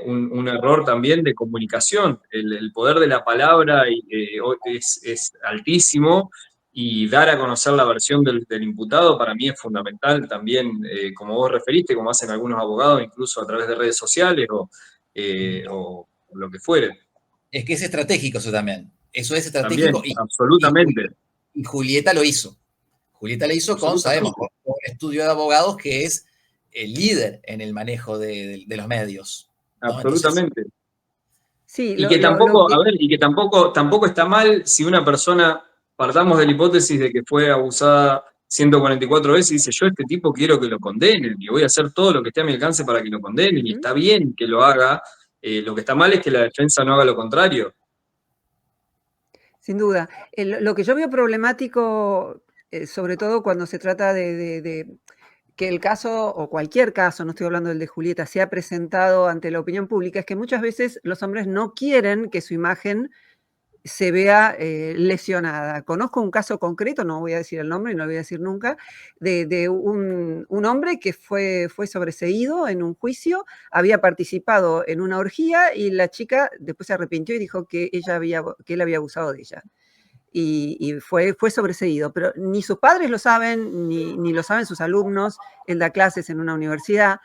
un error también de comunicación. El poder de la palabra es altísimo, y dar a conocer la versión del imputado para mí es fundamental también, como vos referiste, como hacen algunos abogados, incluso a través de redes sociales o lo que fuere. Es que es estratégico eso también. Eso es También, estratégico absolutamente. y Julieta lo hizo. Julieta lo hizo sabemos, con un estudio de abogados que es el líder en el manejo de los medios, ¿no? Absolutamente. Entonces, sí, y que tampoco, a ver, y que tampoco está mal si una persona, partamos de la hipótesis de que fue abusada 144 veces y dice, yo a este tipo quiero que lo condenen y voy a hacer todo lo que esté a mi alcance para que lo condenen, y está bien que lo haga. Lo que está mal es que la defensa no haga lo contrario. Sin duda. Lo que yo veo problemático, sobre todo cuando se trata de que el caso, o cualquier caso, no estoy hablando del de Julieta, sea presentado ante la opinión pública, es que muchas veces los hombres no quieren que su imagen se vea lesionada. Conozco un caso concreto, no voy a decir el nombre y no lo voy a decir nunca, de un hombre que fue sobreseído en un juicio, había participado en una orgía y la chica después se arrepintió y dijo que él había abusado de ella. Y fue sobreseído, pero ni sus padres lo saben, ni lo saben sus alumnos. Él da clases en una universidad.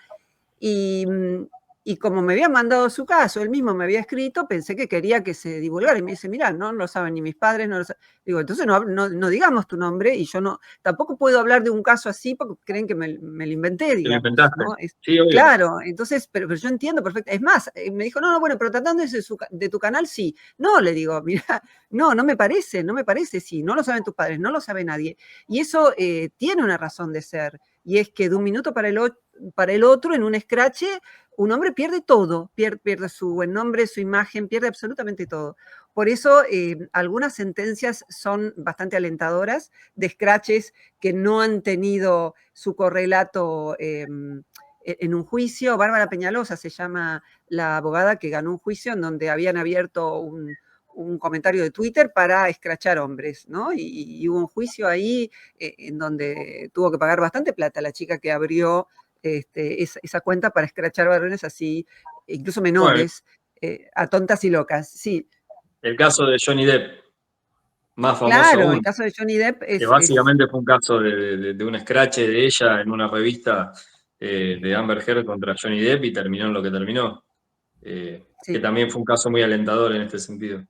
Y como me había mandado su caso, él mismo me había escrito, pensé que quería que se divulgara. Y me dice, mirá, no lo saben ni mis padres, no lo saben. Digo, entonces no digamos tu nombre, y yo tampoco puedo hablar de un caso así porque creen que me lo inventé, digamos. Te lo inventaste. ¿No? Sí, obvio. Claro, entonces, pero yo entiendo perfecto. Es más, me dijo, no, bueno, pero tratando de tu canal, sí. No, le digo, mira, no me parece, sí, no lo saben tus padres, no lo sabe nadie. Y eso tiene una razón de ser, y es que de un minuto para el otro, en un escrache, un hombre pierde todo, pierde su buen nombre, su imagen, pierde absolutamente todo. Por eso algunas sentencias son bastante alentadoras de escraches que no han tenido su correlato en un juicio. Bárbara Peñalosa se llama la abogada que ganó un juicio en donde habían abierto un comentario de Twitter para escrachar hombres, ¿no? Y hubo un juicio ahí en donde tuvo que pagar bastante plata la chica que abrió esa cuenta para escrachar varones así, incluso menores, a tontas y locas. Sí. El caso de Johnny Depp, más famoso Claro, aún, el caso de Johnny Depp que básicamente fue un caso de un escrache de ella en una revista de Amber Heard contra Johnny Depp, y terminó en lo que terminó. sí. Que también fue un caso muy alentador en este sentido.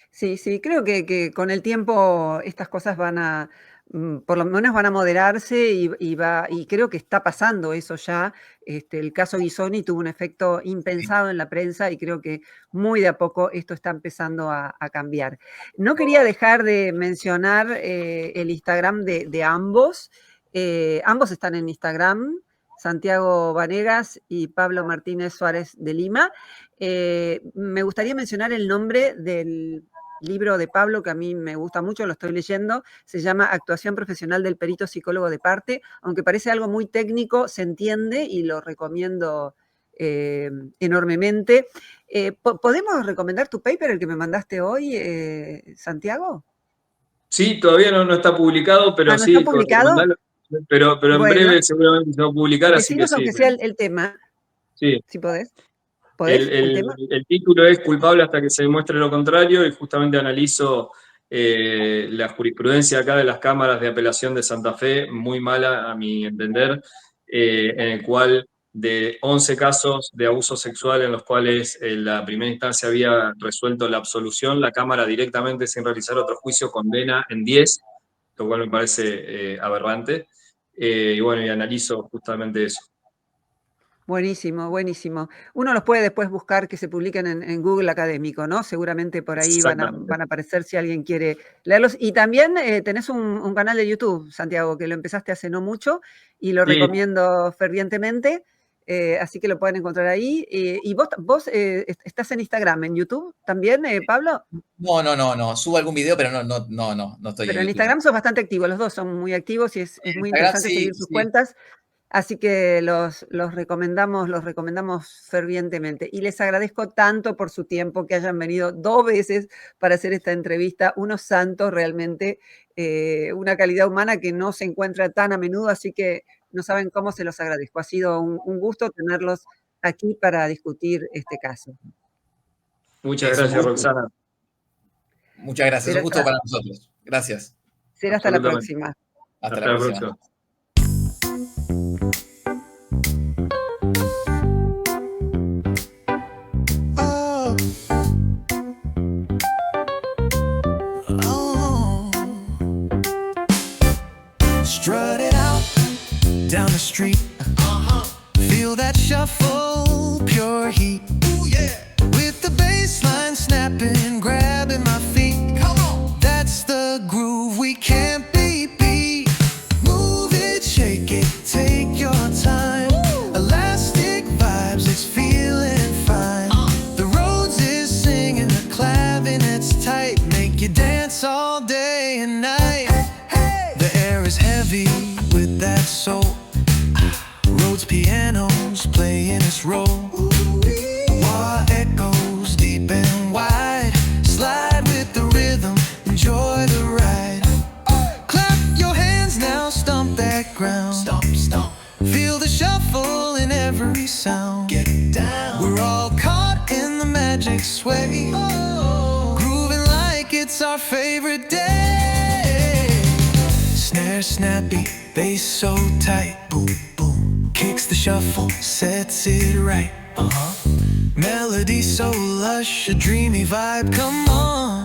Sí, creo que con el tiempo estas cosas van a por lo menos van a moderarse y creo que está pasando eso ya. El caso Guisoni tuvo un efecto impensado en la prensa y creo que muy de a poco esto está empezando a cambiar. No quería dejar de mencionar el Instagram de ambos. Ambos están en Instagram, Santiago Vanegas y Pablo Martínez Suárez de Lima. Me gustaría mencionar el nombre del libro de Pablo, que a mí me gusta mucho, lo estoy leyendo, se llama Actuación Profesional del Perito Psicólogo de Parte, aunque parece algo muy técnico, se entiende y lo recomiendo enormemente. ¿Podemos recomendar tu paper, el que me mandaste hoy, Santiago? Sí, todavía no está publicado, pero ¿No sí, está publicado? pero en Bueno, breve seguramente se va a publicar, así que decinos sí. aunque sea el tema, Sí. si podés. ¿Podés el tema? El título es Culpable hasta que se demuestre lo contrario, y justamente analizo la jurisprudencia acá de las cámaras de apelación de Santa Fe, muy mala a mi entender, en el cual de 11 casos de abuso sexual en los cuales la primera instancia había resuelto la absolución, la Cámara directamente, sin realizar otro juicio, condena en 10, lo cual me parece aberrante. Y bueno, y analizo justamente eso. Buenísimo, buenísimo. Uno los puede después buscar que se publiquen en Google Académico, ¿no? Seguramente por ahí van a aparecer si alguien quiere leerlos. Y también tenés un canal de YouTube, Santiago, que lo empezaste hace no mucho y lo recomiendo fervientemente, así que lo pueden encontrar ahí. ¿Y vos estás en Instagram, en YouTube también, Pablo? No. Subo algún video, pero no estoy Pero en en YouTube. Instagram sos bastante activos, los dos son muy activos y es muy interesante seguir sus cuentas. Así que los recomendamos fervientemente. Y les agradezco tanto por su tiempo, que hayan venido 2 veces para hacer esta entrevista. Unos santos realmente, una calidad humana que no se encuentra tan a menudo, así que no saben cómo se los agradezco. Ha sido un gusto tenerlos aquí para discutir este caso. Muchas gracias, Roxana. Muchas gracias, un gusto para nosotros. Gracias. Será hasta la próxima. Hasta la próxima. Strutting out down the street, feel that shuffle, pure heat. Ooh, yeah. With the bassline snapping, grabbing my feet. Come on, that's the groove we can't be beat. Move it, shake it, take your time. Ooh. Elastic vibes, it's feeling fine. The Rhodes is singing, the clavinet's tight, make you dance all day and night. The air is heavy with that soul. Rhodes pianos playing its role. Wah echoes deep and wide. Slide with the rhythm, enjoy the ride. Clap your hands now, stomp that ground. Stomp, stomp. Feel the shuffle in every sound. Get down. We're all caught in the magic sway. Grooving like it's our favorite day. Snare snappy, bass so tight. Boom, boom. Kicks the shuffle, sets it right. Melody so lush, a dreamy vibe, come on.